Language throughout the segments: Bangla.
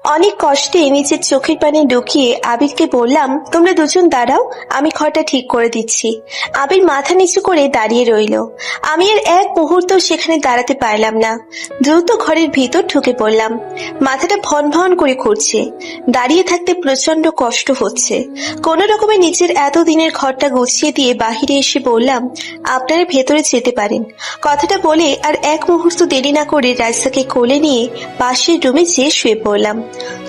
অনেক কষ্টে নিজের চোখের পানি লুকিয়ে আবিরকে বললাম, তোমরা দুজন দাঁড়াও, আমি ঘরটা ঠিক করে দিচ্ছি। আবির মাথা নিচু করে দাঁড়িয়ে রইল। আমি আর এক মুহূর্ত সেখানে দাঁড়াতে পারলাম না। দ্রুত ঘরের ভিতর ঢুকে পড়লাম। মাথাটা ভন ভন করে ঘুরছে। দাঁড়িয়ে থাকতে প্রচন্ড কষ্ট হচ্ছে। কোনো রকমে নিজের এতদিনের ঘরটা গুছিয়ে দিয়ে বাহিরে এসে বললাম, আপনারা ভেতরে যেতে পারেন। কথাটা বলে আর এক মুহূর্ত দেরি না করে রাইসাকে কোলে নিয়ে পাশের রুমে যেয়ে শুয়ে পড়লাম।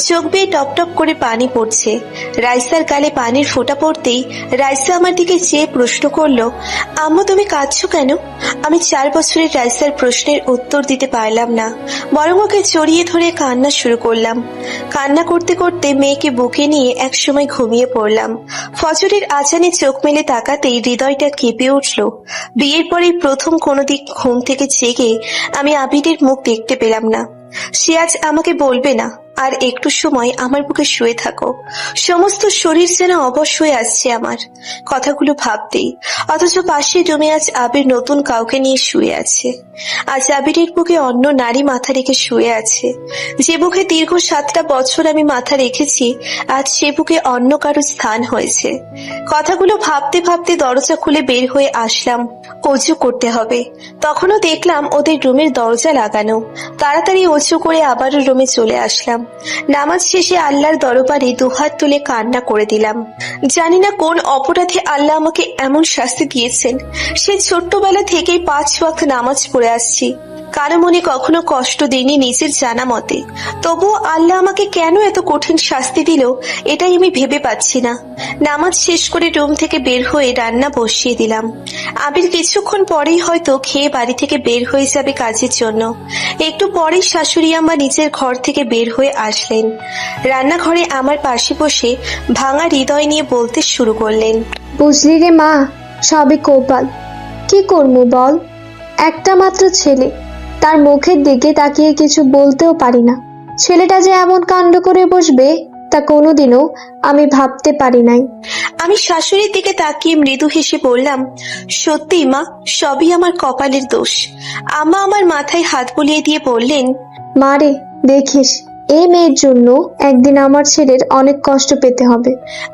চোখ বেয়ে টপ টপ করে পানি পড়ছে। রাইসার গালে পানির ফোঁটা পড়তেই রাইসা আমার দিকে চেয়ে প্রশ্ন করলো, আম্মু তুমি কাঁদছো কেন? আমি 4 বছরের রাইসার প্রশ্নের উত্তর দিতে পারলাম না, বরং ওকে জড়িয়ে ধরে কান্না শুরু করলাম। কান্না করতে করতে মেয়েকে বুকে নিয়ে একসময় ঘুমিয়ে পড়লাম। ফজরের আজানে চোখ মেলে তাকাতেই হৃদয়টা কেঁপে উঠল। বিয়ের পরেই প্রথম কোনো দিক ঘুম থেকে জেগে আমি আবিরের মুখ দেখতে পেলাম না। সে আজ আমাকে বলবে না, আর একটু সময় আমার বুকে শুয়ে থাকো। সমস্ত শরীর যেন অবশ হয়ে আসছে আমার কথাগুলো ভাবতেই। অথচ পাশের রুমে আজ আবির নতুন কাউকে নিয়ে শুয়ে আছে। আজ আবিরের বুকে অন্য নারী মাথা রেখে শুয়ে আছে। যে বুকে দীর্ঘ 7টা বছর আমি মাথা রেখেছি, আজ সে বুকে অন্য কারো স্থান হয়েছে। কথাগুলো ভাবতে ভাবতে দরজা খুলে বের হয়ে আসলাম। অজু করতে হবে। তখনও দেখলাম ওদের রুমের দরজা লাগানো। তাড়াতাড়ি অজু করে আবারও রুমে চলে আসলাম। নামাজ শেষে আল্লাহর দরবারে দুহাত তুলে কান্না করে দিলাম। জানি না কোন অপরাধে আল্লাহ আমাকে এমন শাস্তি দিয়েছেন। সে ছোট্টবেলা থেকেই 5 ওয়াক্ত নামাজ পড়ে আসছি। কারো মনে কখনো কষ্ট দিইনি নিজের জানা মতে। তবুও আল্লাহ আমাকে কেন এত কঠিন শাস্তি দিল, এটাই আমি ভেবে পাচ্ছি না। নামাজ শেষ করে রুম থেকে বের হয়ে রান্না বসিয়ে দিলাম। আবির কিছুক্ষণ পরেই হয়তো খেয়ে বাড়ি থেকে বের হয়ে যাবে কাজের জন্য। একটু পরেই শাশুড়ি আম্মা নিজের ঘর থেকে বের হয়ে আসলেন। রান্নাঘরে আমার পাশে বসে ভাঙা হৃদয় নিয়ে বলতে শুরু করলেন, বুঝলি রে মা, সবই কপাল। কি করবো বল, একটা মাত্র ছেলে, তার মুখের দিকে তাকিয়ে কিছু বলতেও পারি না। ছেলেটা যে এমন কাণ্ড করে বসবে তা কোনোদিনও আমি ভাবতে পারি নাই। আমি শাশুড়ির দিকে তাকিয়ে মৃদু হেসে বললাম, সত্যি মা, সবই আমার কপালের দোষ। আম্মা আমার মাথায় হাত বুলিয়ে দিয়ে বললেন, মা রে, দেখিস এই মেয়ের জন্য একদিন আমার ছেলের অনেক কষ্ট পেতে হবে।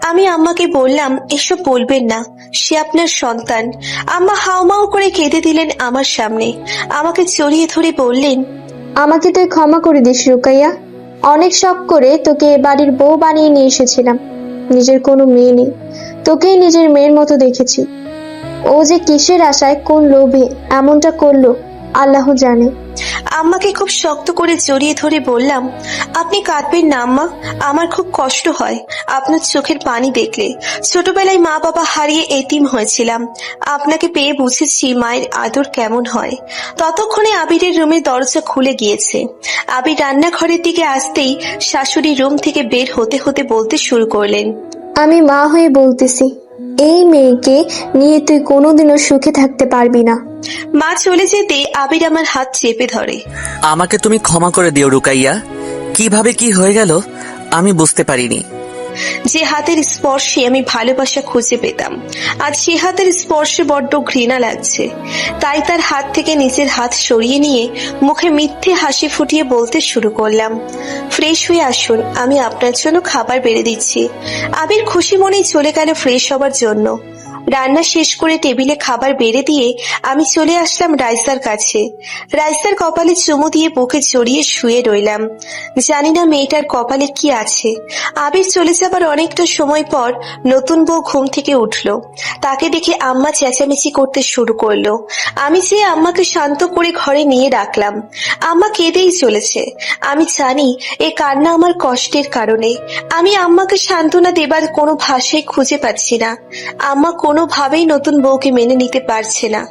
আমি আম্মাকে বললাম, এসব বলবেন না, সে আপনার সন্তান। আম্মা হাউমাউ করে কেঁদে দিলেন আমার সামনে। আমাকে জড়িয়ে ধরে বললেন, আমাকে তুই ক্ষমা করে দিস রুকাইয়া। অনেক শখ করে তোকে এ বাড়ির বউ বানিয়ে নিয়ে এসেছিলাম। নিজের কোনো মেয়ে নেই, তোকেই নিজের মেয়ের মতো দেখেছি। ও যে কিসের আশায়, কোন লোভে এমনটা করলো আল্লাহ জানে। আম্মাকে খুব শক্ত করে জড়িয়ে ধরে বললাম, আপনি কাঁদবেন না আম্মা, আমার খুব কষ্ট হয় আপনার চোখের পানি দেখলে। ছোটবেলায় মা বাবা হারিয়ে এতিম হয়েছিলাম। আপনাকে পেয়ে বুঝেছি মায়ের আদর কেমন হয়। ততক্ষণে আবিরের রুমের দরজা খুলে গিয়েছে। আবির রান্নাঘরের দিকে আসতেই শাশুড়ি রুম থেকে বের হতে হতে বলতে শুরু করলেন, আমি মা হয়ে বলতেছি, এই মেয়েকে নিয়ে তুই কোনোদিনও সুখে থাকতে পারবি না। মা চলে যেতে আবির আমার হাত চেপে ধরে। আমাকে তুমি ক্ষমা করে দিও রুকাইয়া, কিভাবে কি হয়ে গেল আমি বুঝতে পারিনি। যে হাতের স্পর্শে আমি ভালোবাসা খুঁজে পেতাম, আজ সে হাতের স্পর্শে বড্ড ঘৃণা লাগছে। তাই তার হাত থেকে নিজের হাত সরিয়ে নিয়ে মুখে মিথ্যে হাসি ফুটিয়ে বলতে শুরু করলাম, ফ্রেশ হয়ে আসুন, আমি আপনার জন্য খাবার বেড়ে দিচ্ছি। আবির খুশি মনেই চলে গেল ফ্রেশ হবার জন্য। রান্না শেষ করে টেবিলে খাবার বেড়ে দিয়ে আমি চলে আসলাম রাইসার কাছে। রাইসার কপালে চুমু দিয়ে বুকে জড়িয়ে শুয়ে রইলাম। জানি না মেয়েটার কপালে কি আছে। আবির চলে যাবার অনেকটা সময় পর নতুন বউ ঘুম থেকে উঠলো। তাকে দেখে আম্মা চেঁচামেচি করতে শুরু করলো। আমি যেয়ে আম্মাকে শান্ত করে ঘরে নিয়ে রাখলাম। আম্মা কেঁদেই চলেছে। আমি জানি এ কান্না আমার কষ্টের কারণে। আমি আম্মাকে সান্ত্বনা দেবার কোনো ভাষাই খুঁজে পাচ্ছি না। আম্মা কোনোভাবেই নতুন বউকে মেনে নিতে পারছে না।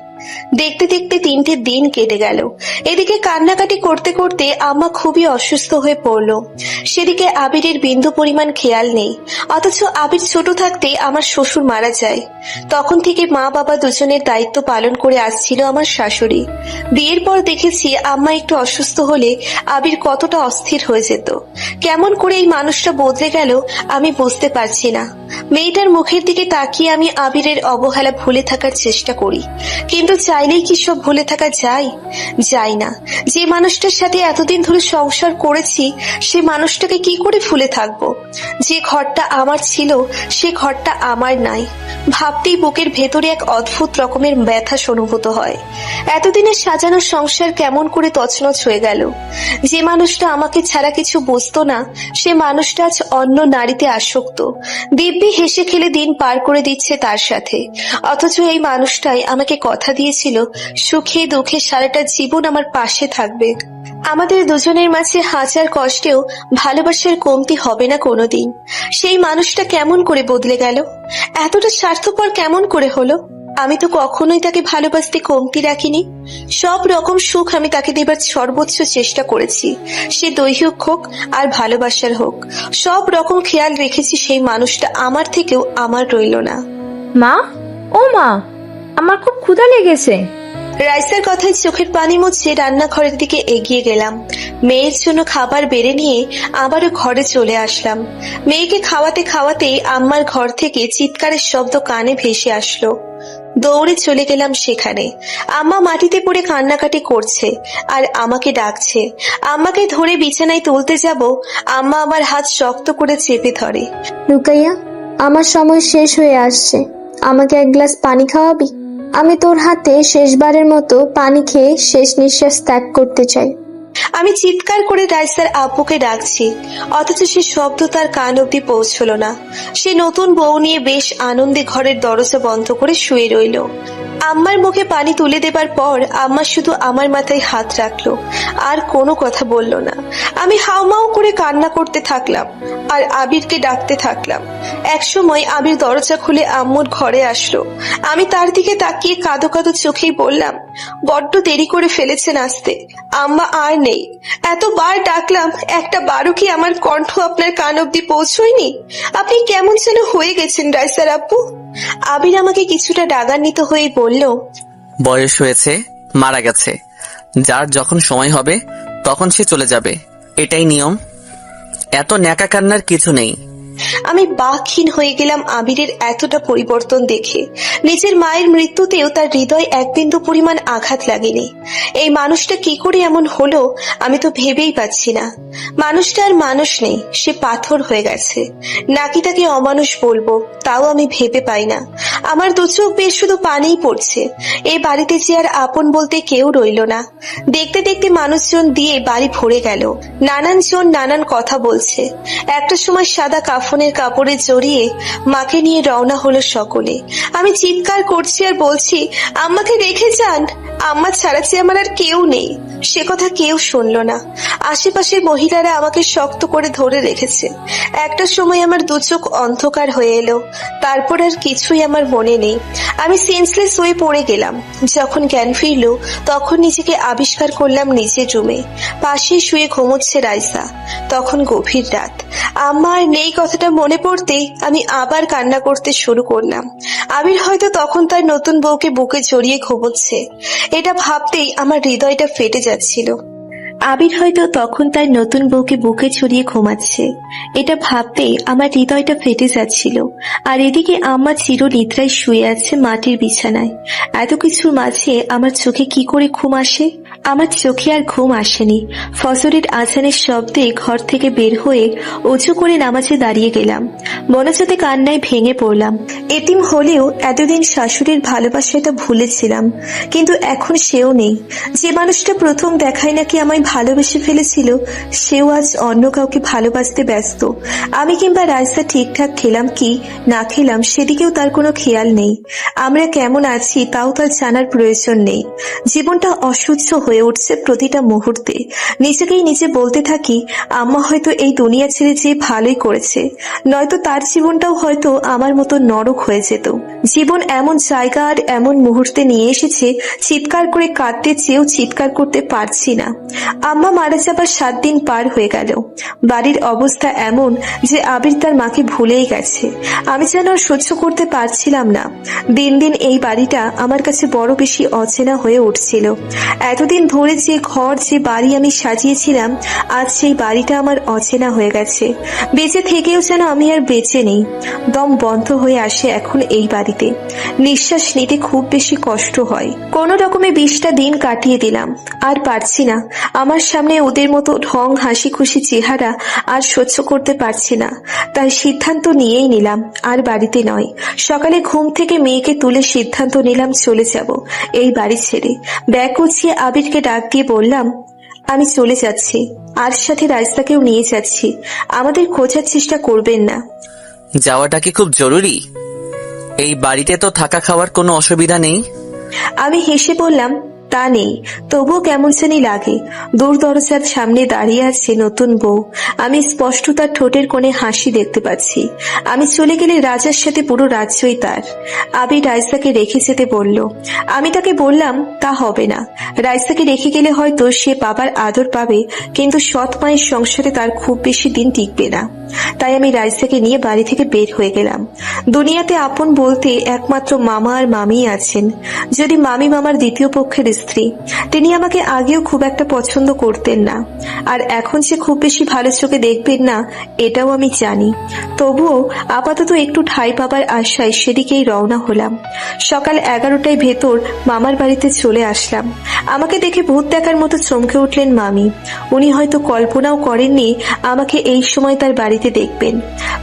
দেখতে দেখতে 3টে দিন কেটে গেল। এদিকে কান্নাকাটি করতে করতে আম্মা খুবই অসুস্থ হয়ে পড়লো। সেদিকে আবিরের বিন্দু পরিমাণ খেয়াল নেই। অথচ আবির ছোট থাকতে আমার শ্বশুর মারা যায়। তখন থেকে মা বাবা দুজনের দায়িত্ব পালন করে আসছিল আমার শাশুড়ি। বিয়ের পর দেখেছি আম্মা একটু অসুস্থ হলে আবির কতটা অস্থির হয়ে যেত। কেমন করে এই মানুষটা বদলে গেল আমি বুঝতে পারছি না। মেয়েটার মুখের দিকে তাকিয়ে আমি আবিরের অবহেলা ভুলে থাকার চেষ্টা করি, কিন্তু চাইলেই কি সব ভুলে থাকা যায়? যায় না। যে মানুষটার সাথে এতদিন ধরে সংসার করেছি, সে মানুষটাকে কি করে ভুলে থাকবো? যে ঘরটা আমার ছিল, সে ঘরটা আমার নাই। ভাবতেই বুকের ভেতরে এক অদ্ভুত রকমের ব্যথা অনুভূত হয়। এতদিনের সাজানো সংসার কেমন করে তছনছ হয়ে গেল। যে মানুষটা আমাকে ছাড়া কিছু বুঝতো না, সে মানুষটা আজ অন্য নারীতে আসক্ত, দিব্যি হেসে খেলে দিন পার করে দিচ্ছে তার সাথে। অথচ এই মানুষটাই আমাকে কথা দিয়েছিল সুখে দুঃখে সারাটা জীবন আমার পাশে থাকবে। আমাদের দুজনের মাঝে হাজার কষ্টেও ভালোবাসার কমতি হবে না কোনোদিন। সেই মানুষটা কেমন করে বদলে গেল? এতটা স্বার্থপর কেমন করে হলো? আমি তো কখনোই তাকে ভালোবাসতে কমতি রাখিনি। সব রকম সুখ আমি তাকে দেবার সর্বোচ্চ চেষ্টা করেছি, সে দৈহিক হোক আর ভালোবাসার হোক। সব রকম খেয়াল রেখেছি, সেই মানুষটা আমার থেকেও আমার রইল না। মা, ও মা, আমার খুব ক্ষুধা লেগেছে। রাইসার কথায় চোখের পানি মুছে রান্নাঘরের দিকে এগিয়ে গেলাম। মেয়ের জন্য খাবার বেড়ে নিয়ে আবারও ঘরে চলে আসলাম। মেয়েকে খাওয়াতে খাওয়াতেই আম্মার ঘর থেকে চিৎকারের শব্দ কানে ভেসে আসলো। দৌড়ে চলে গেলাম সেখানে। আম্মা মাটিতে পড়ে কান্নাকাটি করছে আর আমাকে ডাকছে। আম্মাকে ধরে বিছানায় তুলতে যাব, আম্মা আমার হাত শক্ত করে চেপে ধরে। রুকাইয়া, আমার সময় শেষ হয়ে আসছে, আমাকে এক গ্লাস পানি খাওয়াবি? আমি তোর হাতে শেষবারের মতো পানি খেয়ে শেষ নিঃশ্বাস ত্যাগ করতে চাই। আমি চিৎকার করে রাইসার আব্বুকে ডাকছি, অথচ সে শব্দ তার কান অব্দি পৌঁছলো না। সে নতুন বউ নিয়ে বেশ আনন্দে ঘরের দরজা বন্ধ করে শুয়ে রইল। আম্মার মুখে পানি তুলে দেবার পর আম্মা শুধু আমার মাথায় হাত রাখলো, আর কোনো কথা বলল না। আমি হাউমাউ করে কান্না করতে থাকলাম আর আবিরকে ডাকতে থাকলাম। একসময় আবির দরজা খুলে আম্মুর ঘরে আসলো। আমি তার দিকে তাকিয়ে কাঁদো কাঁদো চোখেই বললাম, বড্ড দেরি করে ফেলেছেন আসতে, আম্মা আর নেই। এতবার ডাকলাম, একটা বারও কি আমার কণ্ঠ আপনার কান অব্দি পৌঁছয়নি? আপনি কেমন যেন হয়ে গেছেন রাইসার আব্বু। আবির আমাকে কিছুটা রাগান্বিত হয়ে বলল, বয়স হয়েছে, মারা গেছে, যার যখন সময় হবে তখন সে চলে যাবে, এটাই নিয়ম। এত ন্যাকা কান্নার কিছু নেই। আমি বাকহীন হয়ে গেলাম আবিরের এতটা পরিবর্তন দেখে। নিজের মায়ের মৃত্যুতেও তার হৃদয় এক বিন্দু পরিমাণ আঘাত লাগেনি। এই মানুষটা কি করে এমন হলো আমি তো ভেবেই পাচ্ছি না। মানুষটা আর মানুষ নেই, সে পাথর হয়ে গেছে। নাকি তাকে অমানুষ বলবো তাও আমি ভেবে পাই না। আমার দু চোখ বেশ শুধু পানিই পড়ছে। এই বাড়িতে যে আর আপন বলতে কেউ রইল না। দেখতে দেখতে মানুষজন দিয়ে বাড়ি ভরে গেল। নানান জন নানান কথা বলছে। একটা সময় সাদা কাফনের কাপড়ে জড়িয়ে মাকে নিয়ে রওনা হলো সকলে। আমি চিৎকার করছি আর বলছি, আম্মাকে রেখে যান, আম্মা ছাড়া যে আমার আর কেউ নেই। সে কথা কেউ শুনলো না। আশেপাশের মহিলারা আমাকে শক্ত করে ধরে রেখেছে। একটা সময় আমার দু চোখ অন্ধকার হয়ে এলো। তারপর আর কিছুই আমার মনে নেই। আমি সেন্সলেস হয়ে পড়ে গেলাম। যখন জ্ঞান ফিরল তখন নিজেকে আবিষ্কার করলাম নিজের রুমে। পাশে শুয়ে ঘুমোচ্ছে রাইসা। তখন গভীর রাত। আম্মা আর নেই কথাটা মনে পড়তেই আমি আবার কান্না করতে শুরু করলাম। আবির হয়তো তখন তার নতুন বউকে বুকে জড়িয়ে ঘুমোচ্ছে। এটা ভাবতেই আমার হৃদয়টা ফেটে যাচ্ছিল। আবির হয়তো তখন তার নতুন বউকে বুকে ছড়িয়ে ঘুমাচ্ছে। এটা ভাবতেই আমার হৃদয়টা ফেটে যাচ্ছিল। আর এদিকে আম্মা চিরনিদ্রায় শুয়ে আছে মাটির বিছানায়। এত কিছুর মাঝে আমার চোখে কি করে ঘুম আসে? আমার চোখে আর ঘুম আসেনি। ফজরের আজানের শব্দে ঘর থেকে বের হয়ে উঁচু করে নামাজে দাঁড়িয়ে গেলাম। মনোজাতে কান্নায় ভেঙে পড়লাম। এতিম হলেও এতদিন শাশুড়ির ভালোবাসাটা ভুলেছিলাম, কিন্তু এখন সেও নেই। যে মানুষটা প্রথম দেখায় নাকি আমায় ভালোবেসে ফেলেছিল, সেও আজ অন্য কাউকে ভালোবাসতে ব্যস্ত। আমি কিংবা রাইসা ঠিকঠাক খেলাম কি না খেলাম সেদিকেও তার কোনো খেয়াল নেই। আমরা কেমন আছি তাও তার জানার প্রয়োজন নেই। জীবনটা অসহ্য হয়ে উঠছে প্রতিটা মুহূর্তে। নিজেকেই নিজে বলতে থাকি, আম্মা হয়তো এই দুনিয়া ছেড়ে যে ভালোই করেছে, নয়তো তার জীবনটাও হয়তো আমার মতো নরক হয়ে যেত। জীবন এমন জায়গা আর এমন মুহূর্তে নিয়ে এসেছে, চিৎকার করে কাঁদতে চেয়েও চিৎকার করতে পারছি না। আম্মা মারা যাবার 7 দিন পার হয়ে গেল। বাড়ির অবস্থা এমন যে আবির তার মাকে ভুলেই গেছে। আমি যেন আর সহ্য করতে পারছিলাম না। দিন দিন এই বাড়িটা আমার কাছে বড় বেশি অচেনা হয়ে উঠছিল। এতদিন ধরে যে ঘর যে বাড়ি আমি সাজিয়েছিলাম, আজ সেই বাড়িটা আমার অচেনা হয়ে গেছে। বেঁচে থেকেও যেন আমি আর বেঁচে নেই। দম বন্ধ হয়ে আসে এখন এই বাড়িতে। নিঃশ্বাস নিতে খুব বেশি কষ্ট হয়। কোনো রকমে 20টা দিন কাটিয়ে দিলাম। আর পারছি না, আমার সামনে ওদের মতো ঢং হাসি খুশি চেহারা আর সহ্য করতে পারছি না। তাই সিদ্ধান্ত নিয়েই নিলাম, আর বাড়িতে নয়। সকালে ঘুম থেকে মেয়েকে তুলে সিদ্ধান্ত নিলাম চলে যাব এই বাড়ি ছেড়ে। ব্যাগ গুছিয়ে আবিরকে ডাক দিয়ে বললাম, আমি চলে যাচ্ছি, আর সাথে রাইসাকেও নিয়ে যাচ্ছি। আমাদের খোঁজার চেষ্টা করবেন না। যাওয়াটা কি খুব জরুরি? এই বাড়িতে তো থাকা খাওয়ার কোনো অসুবিধা নেই। আমি হেসে বললাম, তা নেই, তবুও কেমন জানি লাগে। দূর দরজার সামনে দাঁড়িয়ে আছে নতুন বউ। আমি স্পষ্ট তার ঠোঁটের কোণে হাসি দেখতে পাচ্ছি। আমি চলে গেলে রাজার সাথে পুরো রাজ্যই তার। আবির রাইসাকে রেখে যেতে বলল। আমি তাকে বললাম, তা হবে না। রাইসাকে রেখে গেলে হয়তো সে বাবার আদর পাবে, কিন্তু সৎ মায়ের সংসারে তার খুব বেশি দিন টিকবে না। তাই আমি রাইসাকে নিয়ে বাড়ি থেকে বের হয়ে গেলাম। দুনিয়াতে আপন বলতে একমাত্র মামা আর মামি আছেন, যদি মামি মামার দ্বিতীয় পক্ষের স্ত্রী। তিনি আমাকে আগেও খুব একটা পছন্দ করতেন না, আর এখন সে খুব বেশি ভালো চোখে দেখবেন না এটাও আমি জানি। তবুও আপাতত একটু ঠাঁই পাবার আশায় সেদিকেই রওনা হলাম। সকাল 11টায় ভেতর মামার বাড়িতে চলে আসলাম। আমাকে দেখে ভূত দেখার মতো চমকে উঠলেন মামি। উনি হয়তো কল্পনাও করেননি আমাকে এই সময় তার বাড়িতে দেখবেন।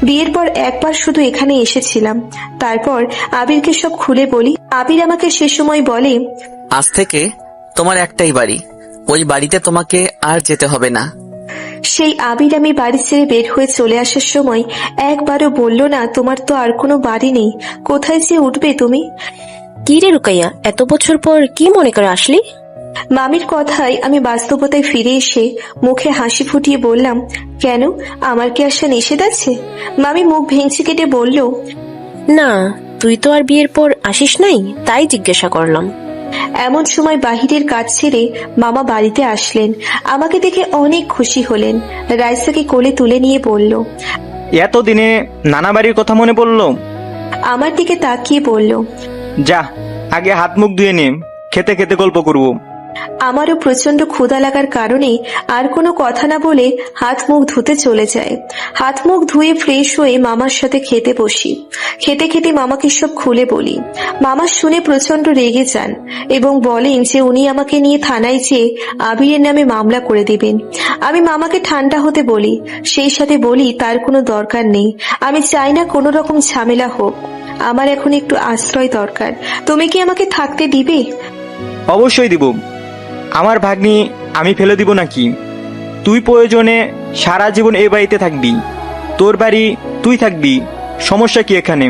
বিয়ের পর একবার শুধু এখানে এসেছিলাম। তারপর আবিরকে সব খুলে বলি। আবির আমাকে সে সময় বলে, আজ থেকে তোমার একটাই বাড়ি, ওই বাড়িতে তোমাকে আর যেতে হবে না। সেই আবির আমি বাড়ি ছেড়ে বের হয়ে চলে আসার সময় একবারও বলল না, তোমার তো আর কোনো বাড়ি নেই, কোথায় যে উঠবে তুমি? কি রে রুকাইয়া, এত বছর পর কি মনে করে আসলি? মামির কথায় আমি বাস্তবতায় ফিরে এসে মুখে হাসি ফুটিয়ে বললাম, কেন, আমার কি আসা নিষেধ আছে? মামি মুখ ভেঙচি কেটে বলল, না, তুই তো আর বিয়ের পর আসিস নাই, তাই জিজ্ঞাসা করলাম। এমন সময় বাহিরের কাজ ছেড়ে মামা বাড়িতে আসলেন। আমাকে দেখে অনেক খুশি হলেন। রাইসাকে কোলে তুলে নিয়ে বলল, এতদিনে নানা বাড়ির কথা মনে পড়লো? আমার দিকে তাকিয়ে বলল, যা, আগে হাত মুখ ধুয়ে নে, খেতে খেতে গল্প করব। আমারও প্রচন্ড ক্ষুধা লাগার কারণে আর কোনো কথা না বলে হাত মুখ ধুতে চলে যায়। হাত মুখ ধুয়ে ফ্রেশ হয়ে মামার সাথে খেতে বসি। খেতে খেতে মামাকে সব খুলে বলি। মামা শুনে প্রচন্ড রেগে যান এবং বলেন যে উনি আমাকে নিয়ে থানায় যেয়ে আবিরের নামে মামলা করে দিবেন। আমি মামাকে ঠান্ডা হতে বলি, সেই সাথে বলি তার কোনো দরকার নেই। আমি চাই না কোনো রকম ঝামেলা হোক। আমার এখন একটু আশ্রয় দরকার। তুমি কি আমাকে থাকতে দিবে? অবশ্যই দিব। আমার ভাগ্নি আমি ফেলে দিব নাকি? তুই প্রয়োজনে সারা জীবন এই বাড়িতে থাকবি, তোর বাড়ি তুই থাকবি, সমস্যা কি এখানে?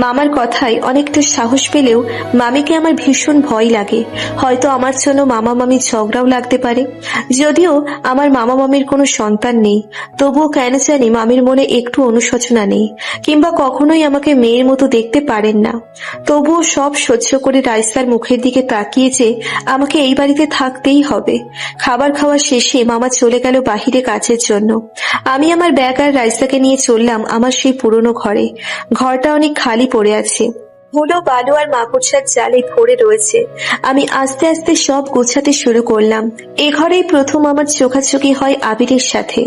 মামার কথায় অনেকটা সাহস পেলেও মামিকে আমার ভীষণ ভয় লাগে। হয়তো আমার জন্য মামা মামি ঝগড়াও লাগতে পারে। যদিও আমার মামা মামির কোনো সন্তান নেই, তবুও কেন জানি মামির মনে একটু অনুশোচনা নেই, কিংবা কখনোই আমাকে মেয়ের মতো দেখতে পারেন না। তবুও সব সহ্য করে রাইসার মুখের দিকে তাকিয়ে যে আমাকে এই বাড়িতে থাকতেই হবে। খাবার খাওয়া শেষে মামা চলে গেল বাহিরে কাজের জন্য। আমি আমার ব্যাগ আর রাইসাকে নিয়ে চললাম আমার সেই পুরনো ঘরে। ঘরটা অনেক খালি পড়ে আছে, ধুলো বালু আর মাকড়সার জালে ভরে রয়েছে। আমি আস্তে আস্তে সব গোছাতে শুরু করলাম। এ ঘরেই প্রথম আমার চোখাচোখি হয় আবিরের সাথে।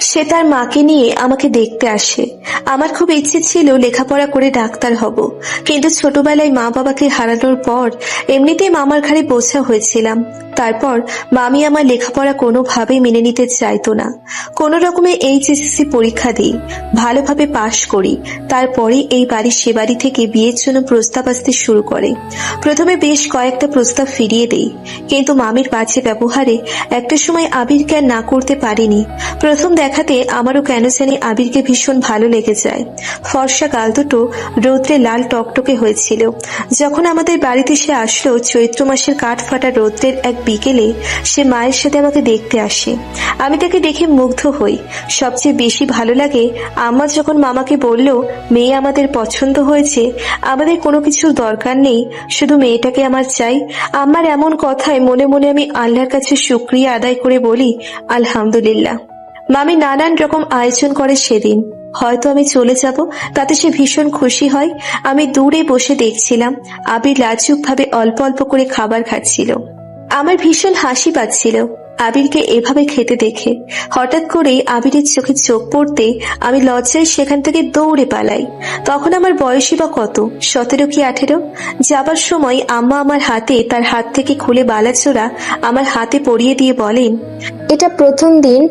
সে তার মাকে নিয়ে আমাকে দেখতে আসে। আমার খুব ইচ্ছে ছিল লেখাপড়া করে ডাক্তার হব, কিন্তু ছোটবেলায় মা বাবাকে হারানোর পর এমনিতেই মামার ঘাড়ে বোঝা হয়েছিলাম। তারপর মামি আমার লেখাপড়া কোনোভাবেই মেনে নিতে চাইতো না। কোনো রকমে HSC পরীক্ষা দিই, ভালোভাবে পাশ করি। তারপরে এই বাড়ি সে বাড়ি থেকে বিয়ের জন্য প্রস্তাব আসতে শুরু করে। প্রথমে বেশ কয়েকটা প্রস্তাব ফিরিয়ে দেই, কিন্তু মামির বাজে ব্যবহারে একটা সময় আবিরকে আর না করতে পারিনি। প্রথম দেখাতে আমারও কেন জানি আবিরকে ভীষণ ভালো লেগে যায়। ফর্সা গাল দুটো রৌদ্রে লাল টকটকে হয়েছিল। যখন আমাদের বাড়িতে সে আসলো চৈত্র মাসের কাঠ ফাটা রৌদ্রের এক বিকেলে, সে মায়ের সাথে আমাকে দেখতে আসে। আমি তাকে দেখে মুগ্ধ হই। সবচেয়ে বেশি ভালো লাগে আম্মা যখন মামাকে বলল, মেয়ে আমাদের পছন্দ হয়েছে, আমাদের কোনো কিছুর দরকার নেই, শুধু মেয়েটাকে আমার চাই। আমার এমন কথায় মনে মনে আমি আল্লাহর কাছে শুকরিয়া আদায় করে বলি, আলহামদুলিল্লাহ। মামি নানান রকম আয়োজন করে সেদিন। হয়তো আমি চলে যাব, তাতে সে ভীষণ খুশি হয়। আমি দূরে বসে দেখছিলাম আবির লাজুক ভাবে অল্প অল্প করে খাবার খাচ্ছিল। আমার ভীষণ হাসি পাচ্ছিল আবিরকে এভাবে খেতে দেখে। হঠাৎ করে আবিরের চোখে চোখ পড়তে আমি লজ্জায় সেখান থেকে দৌড়ে পালাই। তখন আমার বয়সই বা কত, 17 কি 18। যাবার সময় আম্মা আমার হাতে তার হাত থেকে খুলে বালাচোরা আমার হাতে পরিয়ে দিয়ে বলেন, এটা প্রথম দিন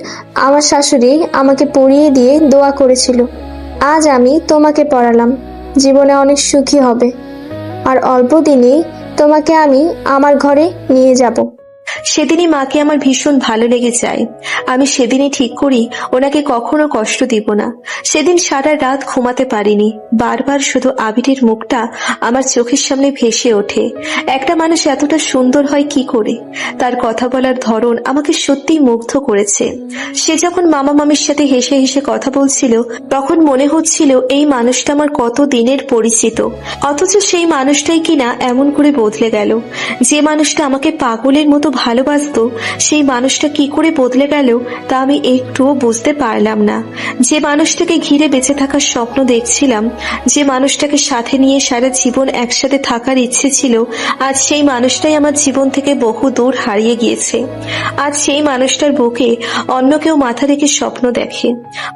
আমার শাশুড়ি আমাকে পরিয়ে দিয়ে দোয়া করেছিল। আজ আমি তোমাকে পরালাম, জীবনে অনেক সুখী হবে, আর অল্প দিনেই তোমাকে আমি আমার ঘরে নিয়ে যাব। সেদিনই মাকে আমার ভীষণ ভালো লেগে যায়। আমি সেদিনই ঠিক করি ওনাকে কখনো কষ্ট দিব না। সেদিন সারা রাত ঘুমাতে পারিনি, বারবার শুধু আবিরের মুখটা আমার চোখের সামনে ভেসে ওঠে। একটা মানুষ এতটা সুন্দর হয় কি করে? তার কথা বলার ধরন আমাকে সত্যিই মুগ্ধ করেছে। সে যখন মামা মামির সাথে হেসে হেসে কথা বলছিল, তখন মনে হচ্ছিল এই মানুষটা আমার কত দিনের পরিচিত, অথচ সেই মানুষটাই কিনা এমন করে বদলে গেল। যে মানুষটা আমাকে পাগলের মতো ভালোবাসতো, সেই মানুষটা কি করে বদলে গেল তা আমি একটুও বুঝতে পারলাম না। যে মানুষটাকে ঘিরে বেঁচে থাকার স্বপ্ন দেখছিলাম, যে মানুষটাকে সাথে নিয়ে সারা জীবন একসাথে থাকার ইচ্ছে ছিল, আজ সেই মানুষটাই আমার জীবন থেকে বহু দূর হারিয়ে গিয়েছে। আজ সেই মানুষটার বুকে অন্য কেউ মাথা রেখে স্বপ্ন দেখে।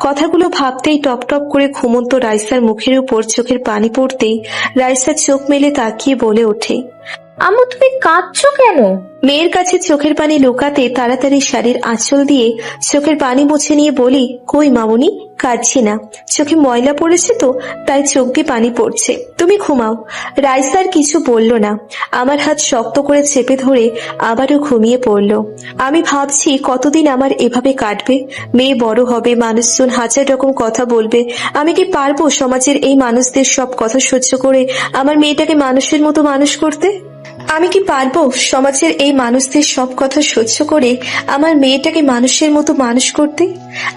কথাগুলো ভাবতেই টপ টপ করে ঘুমন্ত রাইসার মুখের উপর চোখের পানি পড়তেই রাইসা চোখ মেলে তাকিয়ে বলে ওঠে, আম্মু তুমি কাঁদছো কেন? মেয়ের কাছে চোখের পানি লুকাতে তাড়াতাড়ি শাড়ির আঁচল দিয়ে চোখের পানি মুছে নিয়ে বলি, কই মামুনি, কাঁদছি না, চোখে ময়লা পড়েছে তো তাই চোখ দিয়ে পানি পড়ছে, তুমি ঘুমাও। রাইসা আর কিছু বলল না, আমার হাত শক্ত করে চেপে ধরে আবারও ঘুমিয়ে পড়ল। আমি ভাবছি কতদিন আমার এভাবে কাটবে। মেয়ে বড় হবে, মানুষজন হাজার রকম কথা বলবে, আমি কি পারবো সমাজের এই মানুষদের সব কথা সহ্য করে আমার মেয়েটাকে মানুষের মতো মানুষ করতে? আমি কি পারবো সমাজের এই মানুষদের সব কথা সহ্য করে আমার মেয়েটাকে মানুষের মতো মানুষ করতে?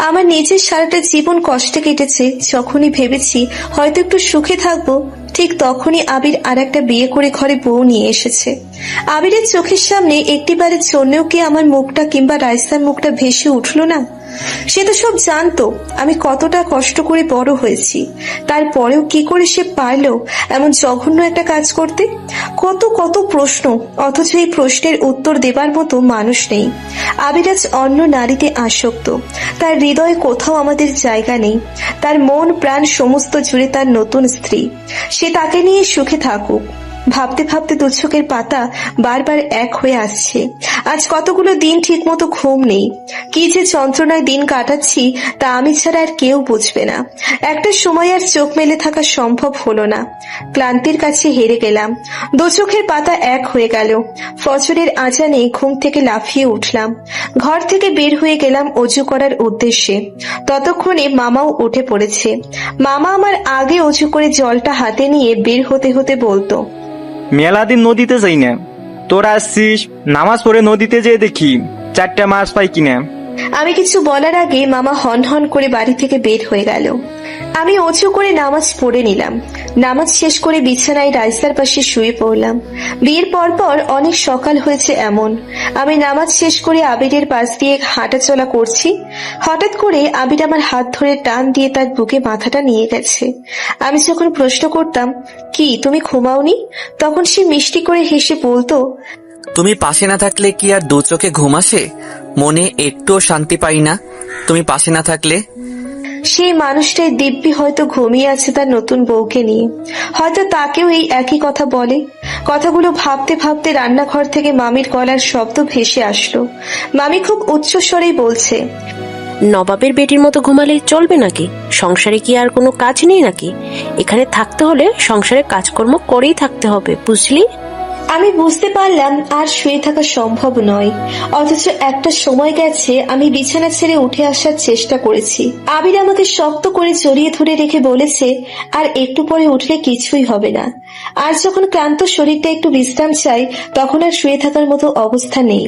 আমার নিজের সারাটা জীবন কষ্টে কেটেছে। যখনই ভেবেছি হয়তো একটু সুখে থাকবো, ঠিক তখনই আবির আর একটা বিয়ে করে ঘরে বউ নিয়ে এসেছে। আবিরের চোখের সামনে একটিবারের জন্যও কি আমার মুখটা কিংবা রাইসার মুখটা ভেসে উঠলো না? সে তো সব জানতো আমি কতটা কষ্ট করে বড় হয়েছি, তারপরেও কি করে সে পারলো এমন জঘন্য একটা কাজ করতে? কত কত প্রশ্ন, অথচ এই প্রশ্নের উত্তর দেবার মতো মানুষ নেই। আবিরাজ অন্য নারীতে আসক্ত, তার হৃদয়ে কোথাও আমাদের জায়গা নেই। তার মন প্রাণ সমস্ত জুড়ে তার নতুন স্ত্রী, সে তাকে নিয়ে সুখে থাকুক। ভাবতে ভাবতে দু চোখের পাতা বারবার এক হয়ে আসছে। আজ কতগুলো দিন ঠিক মতো ঘুম নেই। কি যে যন্ত্রণায় দিন কাটাচ্ছি তা আমি ছাড়া আর কেউ বুঝবে না। একটা সময় আর চোখ মেলে থাকা সম্ভব হলো না। ক্লান্তির কাছে হেরে গেলাম। দু চোখের পাতা এক হয়ে গেল। ফজরের আজানে ঘুম থেকে লাফিয়ে উঠলাম। ঘর থেকে বের হয়ে গেলাম অজু করার উদ্দেশ্যে। ততক্ষণে মামাও উঠে পড়েছে। মামা আমার আগে অজু করে জলটা হাতে নিয়ে বের হতে হতে বলতো, মেলা দিন নদীতে যাই না, তোরা আসছিস, নামাজ পড়ে নদীতে যেয়ে দেখি 4টা মাছ পাই কিনা। আমি কিছু বলার আগে মামা হন হন করে বাড়ি থেকে বের হয়ে গেল। আমি অজু করে নামাজ পড়ে নিলাম। নামাজ শেষ করে বিছানায় রাইসার পাশে শুয়ে পড়লাম। বিয়ের পর অনেক সকাল হয়েছে এমন। আমি নামাজ শেষ করে আবিরের পাশ দিয়ে হাঁটাচলা করছি। হঠাৎ করে আবির আমার হাত ধরে টান দিয়ে তার বুকে মাথাটা নিয়ে গেছে। আমি যখন প্রশ্ন করতাম, কি তুমি ঘুমাওনি, তখন সে মিষ্টি করে হেসে বলতো, তুমি পাশে না থাকলে কি আর দু চোখে ঘুম আসে? মনে একটুও শান্তি পাই না তুমি পাশে না থাকলে। সেই মানুষটাই দিব্যি হয়তো ঘুমিয়ে আছে তার নতুন বউকে নিয়ে, হয়তো তাকেও এই একই কথা বলে। কথাগুলো ভাবতে ভাবতে রান্নাঘর থেকে মামির গলার শব্দ ভেসে আসলো। মামি খুব উচ্চ স্বরেই বলছে, নবাবের বেটির মতো ঘুমালে চলবে নাকি? সংসারে কি আর কোনো কাজ নেই নাকি? এখানে থাকতে হলে সংসারে কাজকর্ম করেই থাকতে হবে, বুঝলি? আমি বুঝতে পারলাম আর শুয়ে থাকা সম্ভব নয়, অথচ একটা সময় গেছে আমি বিছানা ছেড়ে উঠে আসার চেষ্টা করেছি। আবির আমাকে শক্ত করে জড়িয়ে ধরে রেখে বলেছে, আর একটু পরে উঠলে কিছুই হবে না। আর যখন ক্লান্ত শরীরটা একটু বিশ্রাম চাই, তখন আর শুয়ে থাকার মতো অবস্থা নেই।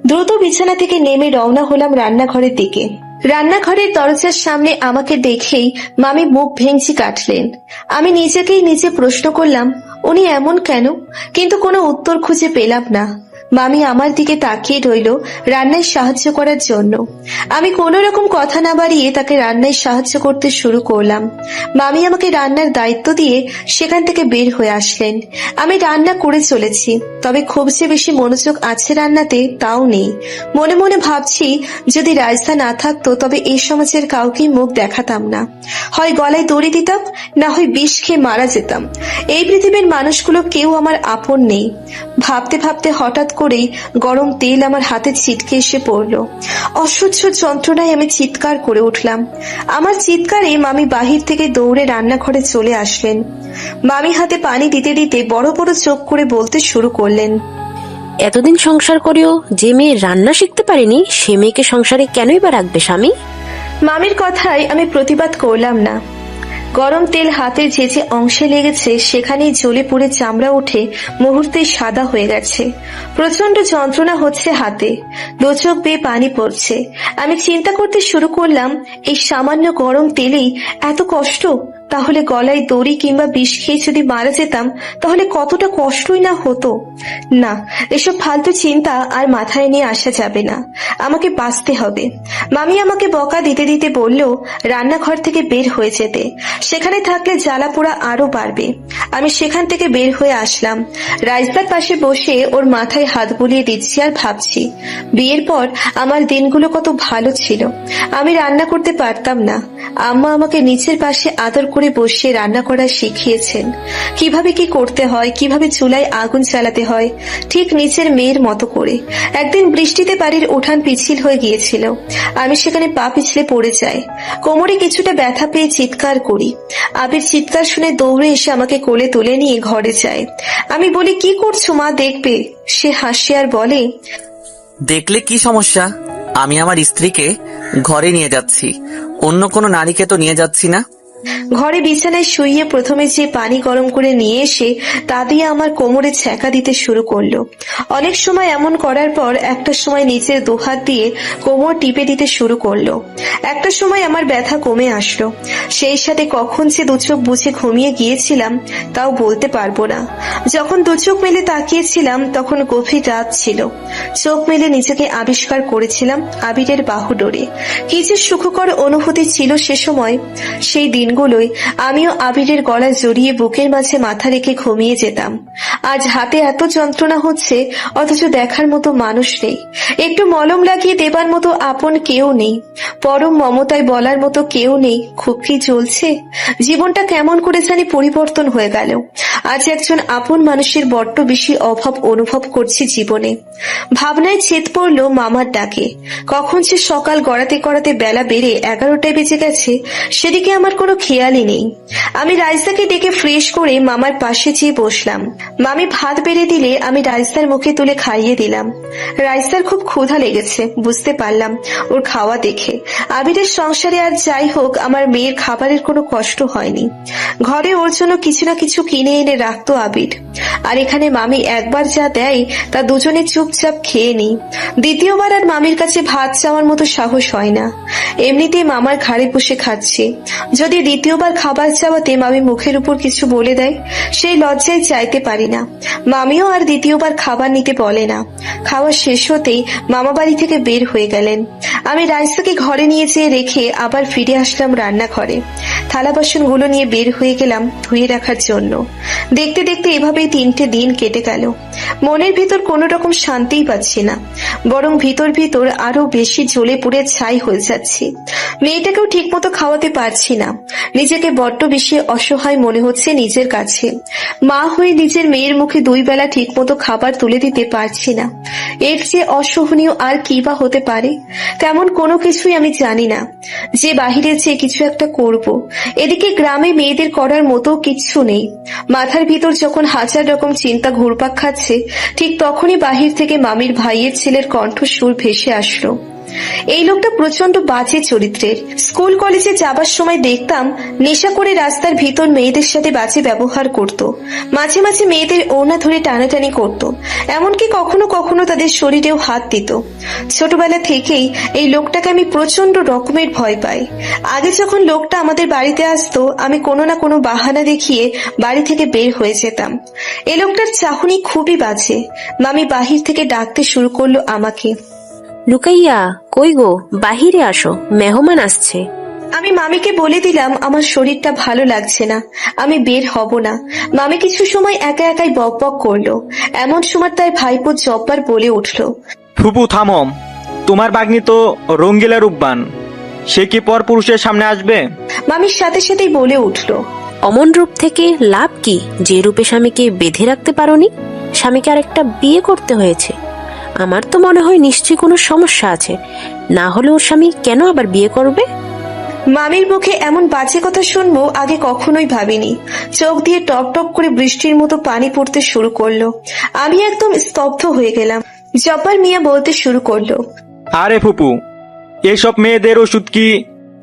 দ্রুত বিছানা থেকে নেমে রওনা হলাম রান্নাঘরের দিকে। রান্নাঘরের দরজার সামনে আমাকে দেখেই মামি মুখ ভেঙচি কাটলেন। আমি নিজেকেই নিজে প্রশ্ন করলাম, উনি এমন কেন? কিন্তু কোনো উত্তর খুঁজে পেলাম না। মামি আমার দিকে তাকিয়ে রইল রান্নায় সাহায্য করার জন্য। আমি কোনো রকম কথা না বাড়িয়ে তাকে রান্নায় সাহায্য করতে শুরু করলাম। মামি আমাকে রান্নার দায়িত্ব দিয়ে সেখান থেকে বের হয়ে আসলেন। আমি রান্না করে চলেছি, তবে খুব যে বেশি মনোযোগ আছে রান্নাতে তাও নেই। মনে মনে ভাবছি, যদি রাইসা না থাকতো তবে এই সমাজের কাউকেই মুখ দেখাতাম না, হয় গলায় দড়ি দিতাম, না হয় বিষ খেয়ে মারা যেতাম। এই পৃথিবীর মানুষগুলো কেউ আমার আপন নেই। ভাবতে ভাবতে হঠাৎ করেই গরম তেল আমার হাতে ছিটকে এসে পড়লো। অসহ্য যন্ত্রণায় আমি চিৎকার করে উঠলাম। আমার চিৎকারে মামি বাহির থেকে দৌড়ে রান্নাঘরে চলে আসলেন। মামি হাতে পানি দিতে দিতে বড় বড় চোখ করে বলতে শুরু করলেন, এতদিন সংসার করেও যে মেয়ে রান্না শিখতে পারেনি সে মেয়েকে সংসারে কেনই বা রাখবে স্বামী? মামির কথায় আমি প্রতিবাদ করলাম না। গরম তেল হাতের যে যে অংশে লেগেছে সেখানেই জ্বলে পুড়ে চামড়া উঠে মুহূর্তেই সাদা হয়ে গেছে। প্রচন্ড যন্ত্রণা হচ্ছে হাতে, দু চোখ বেয়ে পানি পড়ছে। আমি চিন্তা করতে শুরু করলাম, এই সামান্য গরম তেলেই এত কষ্ট, তাহলে গলায় দড়ি কিংবা বিষ খেয়ে যদি মারা যেতাম তাহলে কতটা কষ্টই না হতো। না, এসব ফালতু চিন্তা আর মাথায় নিয়ে আসা যাবে না, আমাকে বাঁচতে হবে। মামি আমাকে বকা দিতে দিতে বলল রান্নাঘর থেকে বের হয়ে যেতে, সেখানে থাকলে জ্বালা পোড়া আরো বাড়বে। আমি সেখান থেকে বের হয়ে আসলাম। রাইসদার পাশে বসে ওর মাথায় হাত বুলিয়ে দিচ্ছি আর ভাবছি, বিয়ের পর আমার দিনগুলো কত ভালো ছিল। আমি রান্না করতে পারতাম না, আম্মা আমাকে নিচের পাশে আদর করে বসিয়ে রান্না করা শিখিয়েছেন, কিভাবে কি করতে হয়, কিভাবে চুলায় আগুন জ্বালাতে হয়, ঠিক নিচের মেয়ের মতো করে। একদিন বৃষ্টিতে বাড়ির উঠান পিছিল হয়ে গিয়েছিল, আমি সেখানে পা পিছলে পড়ে যাই। কোমরে কিছুটা ব্যথা পেয়ে চিৎকার করি। আবির চিৎকার শুনে দৌড়ে এসে আমাকে কোলে তুলে নিয়ে ঘরে যায়। আমি বলি, কি করছো মা, দেখবে? সে হাসে আর বলে, দেখলে কি সমস্যা? আমি আমার স্ত্রীকে ঘরে নিয়ে যাচ্ছি, অন্য কোনো নারীকে তো নিয়ে যাচ্ছি না। ঘরে বিছানায় শুইয়ে প্রথমে যে পানি গরম করে নিয়ে এসে তা দিয়ে আমার কোমরে ছ্যাঁকা দিতে শুরু করলো। অনেক সময় এমন করার পর একটা সময় নিচের দুহাত দিয়ে কোমর টিপে দিতে শুরু করলো। একটা সময় আমার ব্যথা কমে আসলো। সেই সাথে কখন যে দুচোখ বুঝে ঘুমিয়ে গিয়েছিলাম তাও বলতে পারবো না। যখন দুচোখ মেলে তাকিয়েছিলাম তখন গভীর রাত ছিল। চোখ মেলে নিজেকে আবিষ্কার করেছিলাম আবিরের বাহু ডোরে। কি যে সুখকর অনুভূতি ছিল সে সময়। সেই দিনগুলোই আমিও আবিরের গলায় জড়িয়ে বুকের মাঝে মাথা রেখে ঘুমিয়ে যেতাম। আজ হাতে এত যন্ত্রণা হচ্ছে, অথচ দেখার মতো মানুষ নেই, একটু মলম লাগিয়ে দেবার মতো আপন কেউ নেই, পরম মমতায় বলার মতো কেউ নেই। খুব কি চলছে জীবনটা, কেমন করে জানি পরিবর্তন হয়ে গেল। আজ একজন আপন মানুষের বড্ড বেশি অভাব অনুভব করছি জীবনে। ভাবনায় ছেদ পড়ল মামার ডাকে। কখন সে সকাল গড়াতে গড়াতে বেলা বেড়ে 11টায় বেজে গেছে সেদিকে আমার কোনো খেয়ালই নেই। আমি রাইসাকে ডেকে ফ্রেশ করে মামার পাশে যেয়ে বসলাম। মামি ভাত বেড়ে দিলে আমি রাইসার মুখে তুলে খাইয়ে দিলাম। রাইসার খুব ক্ষুধা লেগেছে, বুঝতে পারলাম ওর খাওয়া দেখে। আবিরের সংসারে আর যাই হোক আমার মেয়ের খাবারের কোনো কষ্ট হয়নি। ঘরে ওর জন্য কিছু না কিছু কিনে এনে রাখতো আবির। আর এখানে মামি একবার যা দেয় তা দুজনে চুপচাপ খেয়ে নিই। দ্বিতীয়বার আর মামির কাছে ভাত চাওয়ার মতো সাহস হয় না। এমনিতেই মামার ঘাড়ে বসে খাচ্ছি, যদি দ্বিতীয়বার খাবার চাওয়াতে মামি মুখের উপর কিছু বলে দেয় সেই লজ্জায় চাইতে পারি না। মামিও আর দ্বিতীয়বার খাবার নিতে বলে না। খাওয়া শেষ হতেই মামা বাড়ি থেকে বের হয়ে গেলেন। আমি রাইসাকে ঘরে নিয়ে যেয়ে রেখে আবার ফিরে আসলাম রান্নাঘরে। থালা বাসনগুলো নিয়ে বের হয়ে গেলাম ধুয়ে রাখার জন্য। দেখতে দেখতে এভাবেই 3টে দিন কেটে গেল। মনের ভিতর কোনো রকম শান্তিই পাচ্ছি না, বরং ভিতর ভিতর আরো বেশি জ্বলে পুড়ে ছাই হয়ে যাচ্ছি। মেয়েটাকেও ঠিক মতো খাওয়াতে পারছি না। নিজেকে বড্ড বেশি অসহায় মনে হচ্ছে নিজের কাছে। মা হয়ে নিজের মেয়ের মুখে 2 বেলা ঠিক মতো খাবার তুলে দিতে পারছি না। এর চেয়ে অসহনীয় আর কি বা হতে পারে? তেমন কোনো কিছুই আমি জানি না যে বাহিরে যেয়ে কিছু একটা করব। এদিকে গ্রামে মেয়েদের করার মতো কিচ্ছু নেই। মাথার ভিতর যখন 1000 রকম চিন্তা ঘুরপাক খাচ্ছে ঠিক তখনই বাহির থেকে মামির ভাইয়ের ছেলের কণ্ঠস্বর ভেসে আসলো। এই লোকটা প্রচন্ড বাজে চরিত্রের। স্কুল কলেজে যাবার সময় দেখতাম নেশা করে রাস্তার ভিতর মেয়েদের সাথে বাজে ব্যবহার করত, মাঝে মাঝে মেয়েদের ওড়না ধরে টানাটানি করত, এমনকি কখনো কখনো তাদের শরীরেও হাত দিত। ছোটবেলা থেকেই এই লোকটাকে আমি প্রচন্ড রকমের ভয় পাই। আগে যখন লোকটা আমাদের বাড়িতে আসতো আমি কোনো না কোনো বাহানা দেখিয়ে বাড়ি থেকে বের হয়ে যেতাম। এই লোকটার চাহনি খুবই বাজে। মামি বাহির থেকে ডাকতে শুরু করলো আমাকে। লুকাইয়া, কই গো, বাহিরে আসো, মেহমান আসছে। আমি মামিকে বলে দিলাম আমার শরীরটা ভালো লাগছে না, আমি বের হব না। মামি কিছু সময় একা একাই বক বক করলো। এমন সময় তার ভাইপো জব্বার বলে উঠলো, ফুপু থামো, তোমার ভাগ্নি তো রঙ্গিলা রূপবান, সে কি পর পুরুষের সামনে আসবে? মামির সাথে সাথেই বলে উঠলো, অমন রূপ থেকে লাভ কি? যে রূপে স্বামীকে বেঁধে রাখতে পারোনি, স্বামীকে আরেকটা বিয়ে করতে হয়েছে। আমার তো মনে হয় নিশ্চয়ই কোনো সমস্যা আছে, না হলে ওর স্বামী কেন আবার বিয়ে করবে? মামির মুখে এমন বাজে কথা শুনবো আগে কখনোই ভাবিনি। চোখ দিয়ে টপ টপ করে বৃষ্টির মতো পানি পড়তে শুরু করলো। আমি একদম স্তব্ধ হয়ে গেলাম। জব্বার মিয়া বলতে শুরু করলো, আরে ফুপু, এইসব মেয়েদের ওষুধ কি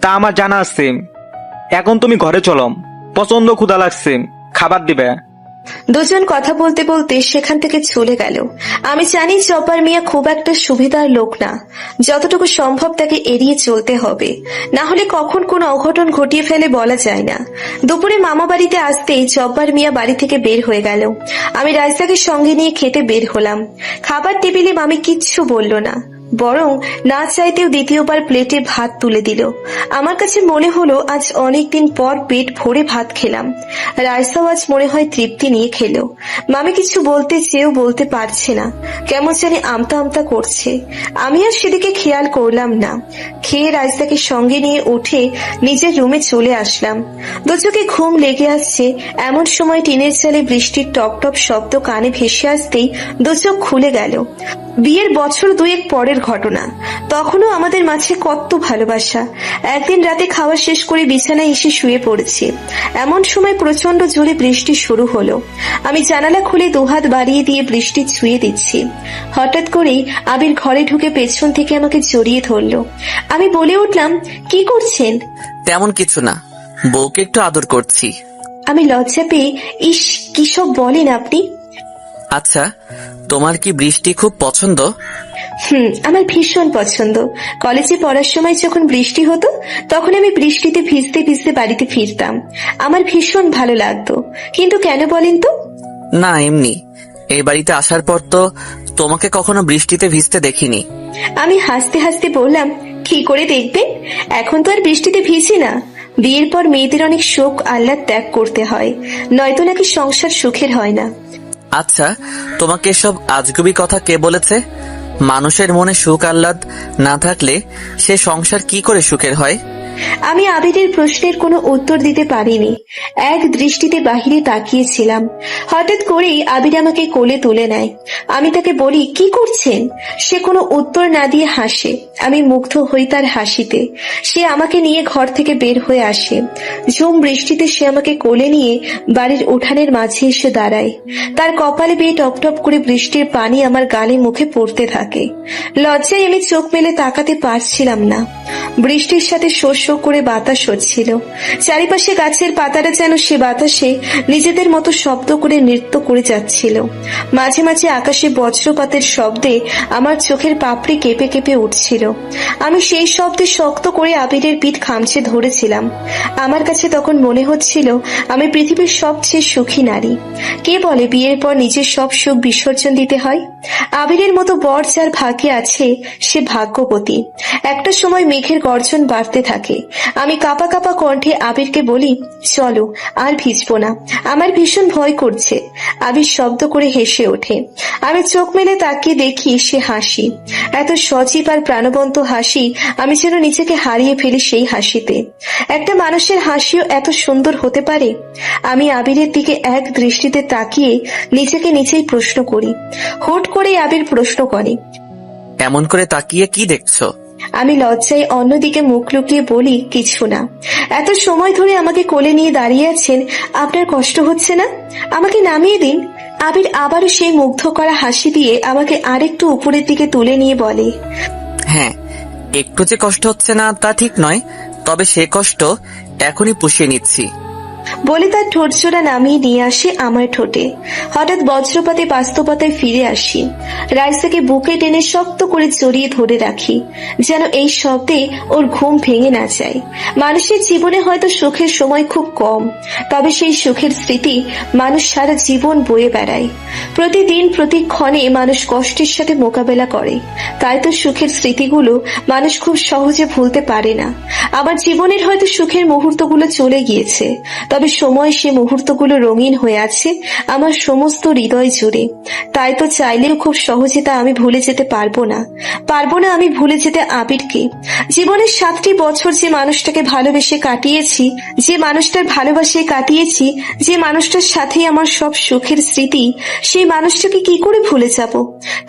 তা আমার জানা আছে। এখন তুমি ঘরে চলো, প্রচন্ড ক্ষুধা লাগছে, খাবার দিবে। দুজন কথা বলতে বলতে সেখান থেকে চলে গেল। আমি জানি জব্বার মিয়া খুব একটা সুবিধার লোক না, যতটুকু সম্ভব তাকে এড়িয়ে চলতে হবে, না হলে কখন কোন অঘটন ঘটিয়ে ফেলে বলা যায় না। দুপুরে মামা বাড়িতে আসতেই জব্বার মিয়া বাড়ি থেকে বের হয়ে গেল। আমি রাইসাকে সঙ্গে নিয়ে খেতে বের হলাম। খাবার টেবিলে মামি কিচ্ছু বলল না, বরং না চাইতেও দ্বিতীয়বার প্লেটে ভাত তুলে দিল। আমার কাছে মনে হলো আজ অনেকদিন পর পেট ভরে ভাত খেলাম। রাইসাও আজ মনে হয় তৃপ্তি নিয়ে খেলো। মামি কিছু বলতে চেয়েও বলতে পারছে না, কেমন জানি আমতা আমতা করছে। আমি আর সেদিকে খেয়াল করলাম না। খেয়ে রাইসাকে সঙ্গে নিয়ে উঠে নিজের রুমে চলে আসলাম। দু চোখে ঘুম লেগে আসছে, এমন সময় টিনের চালে বৃষ্টির টপ টপ শব্দ কানে ভেসে আসতেই দু চোখ খুলে গেল। বিয়ের বছর দুয়েক পরের ঘটনা, তখনও আমাদের মাঝে কত ভালোবাসা। একদিন রাতে খাওয়া শেষ করে বিছানায় এসে শুয়ে পড়েছি, এমন সময় প্রচন্ড জোরে বৃষ্টি শুরু হলো। আমি জানালা খুলে দুহাত বাড়িয়ে দিয়ে বৃষ্টি ছুঁয়ে দিচ্ছি। হঠাৎ করেই আবির ঘরে ঢুকে পেছন থেকে আমাকে জড়িয়ে ধরলো। আমি বলে উঠলাম, কি করছেন? তেমন কিছু না, বউকে একটু আদর করছি। আমি লজ্জা পেয়ে, ইস কি সব বলেন আপনি। আচ্ছা, তোমার কি বৃষ্টি খুব পছন্দ? আমার ভীষণ পছন্দ। কলেজে পড়ার সময় যখন বৃষ্টি হতো তখন আমি বৃষ্টিতে ভিজতে ভিজতে বাড়িতে ফিরতাম। আমার ভীষণ ভালো লাগতো। কিন্তু কেন বলেন তো? না, এমনি। এই বাড়িতে আসার পর তো তোমাকে কখনো বৃষ্টিতে ভিজতে দেখিনি। আমি হাসতে হাসতে বললাম, কি করে দেখবেন, এখন তো আর বৃষ্টিতে ভিজি না। বিয়ের পর মেয়েদের অনেক শোক আহ্লাদ ত্যাগ করতে হয়, নয়তো নাকি সংসার সুখের হয় না। আচ্ছা, তোমাকে এসব আজগুবি কথা কে বলেছে? মানুষের মনে সুখ আহ্লাদ না থাকলে সে সংসার কি করে সুখের হয়? আমি আবিরের প্রশ্নের কোনো উত্তর দিতে পারিনি। এক দৃষ্টিতে বাহিরে তাকিয়েছিলাম। হঠাৎ করেই আবির আমাকে কোলে তুলে নেয়। আমি তাকে বলি, কি করছেন? সে কোনো উত্তর না দিয়ে হাসে। আমি মুগ্ধ হই তার হাসিতে। সে আমাকে নিয়ে ঘর থেকে বের হয়ে আসে। ঝুম বৃষ্টিতে সে আমাকে কোলে নিয়ে বাড়ির উঠানের মাঝে এসে দাঁড়ায়। তার কপালে বেয়ে টপ টপ করে বৃষ্টির পানি আমার গালে মুখে পড়তে থাকে। লজ্জায় আমি চোখ মেলে তাকাতে পারছিলাম না। বৃষ্টির সাথে শোষ করে বাতাস হচ্ছিল। চারিপাশে গাছের পাতারা যেন সে বাতাসে নিজেদের মতো শব্দ করে নৃত্য করে যাচ্ছিল। মাঝে মাঝে আকাশে বজ্রপাতের শব্দে আমার চোখের পাপড়ি কেঁপে কেঁপে উঠছিল। আমি সেই শব্দে শক্ত করে আবিরের পিঠ খামচে ধরেছিলাম। আমার কাছে তখন মনে হচ্ছিল আমি পৃথিবীর সবচেয়ে সুখী নারী। কে বলে বিয়ের পর নিজের সব সুখ বিসর্জন দিতে হয়? আবিরের মতো বর যার ভাগ্যে আছে সে ভাগ্যবতী। একটা সময় মেঘের গর্জন বাড়তে থাকে। আমি কাঁপা কাঁপা কণ্ঠে আবিরকে বলি, চলো, আর ভিজবো না, আমার ভীষণ ভয় করছে। আবির শব্দ করে হেসে ওঠে। আমি চোখ মেলে তাকিয়ে দেখি সে হাসি, এত সজীব আর প্রাণবন্ত হাসি, আমি যেন নিজেকে হারিয়ে ফেলি সেই হাসিতে। একটা মানুষের হাসিও এত সুন্দর হতে পারে? আমি আবিরের দিকে এক দৃষ্টিতে তাকিয়ে নিজেকে নিজেই প্রশ্ন করি। হুট করে আবির প্রশ্ন করে, এমন করে তাকিয়ে কি দেখছো? আমি লজ্জায় অন্যদিকে মুখ লুকিয়ে বলি, কিছু না। এত সময় ধরে আমাকে কোলে নিয়ে দাঁড়িয়ে আছেন, আপনার কষ্ট হচ্ছে না? আমাকে নামিয়ে দিন। আবির আবারও সেই মুগ্ধ করা হাসি দিয়ে আমাকে আরেকটু উপরের দিকে তুলে নিয়ে বলে, হ্যাঁ, একটু যে কষ্ট হচ্ছে না তা ঠিক নয়, তবে সে কষ্ট এখনই পুষিয়ে নিচ্ছি। বলে তার ঠোঁটজোড়া নামিয়ে নিয়ে আসে আমার ঠোঁটে। হঠাৎ বজ্রপাতে বাস্তবতায় ফিরে আসি। রাইসাকে বুকে টেনে শক্ত করে জড়িয়ে ধরে রাখি, যেন এই শব্দে ওর ঘুম ভেঙে না যায়। মানুষের জীবনে হয়তো সুখের সময় খুব কম, তবে সেই সুখের স্মৃতি মানুষ সারা জীবন বয়ে বেড়ায়। প্রতিদিন প্রতিক্ষণে মানুষ কষ্টের সাথে মোকাবেলা করে, তাই তো সুখের স্মৃতিগুলো মানুষ খুব সহজে ভুলতে পারে না। আমার জীবনের হয়তো সুখের মুহূর্তগুলো চলে গিয়েছে, তবে সময় সে মুহূর্তগুলো রঙিন হয়ে আছে আমার সমস্ত হৃদয় জুড়ে। তাই তো চাইলেও খুব সহজে তা আমি ভুলে যেতে পারবো না আমি ভুলে যেতে আবিরকে। জীবনের 7টি বছর যে মানুষটাকে ভালোবেসে কাটিয়েছি, যে মানুষটার ভালোবাসায় কাটিয়েছি, যে মানুষটার সাথে আমার সব সুখের স্মৃতি, সেই মানুষটাকে কি করে ভুলে যাব?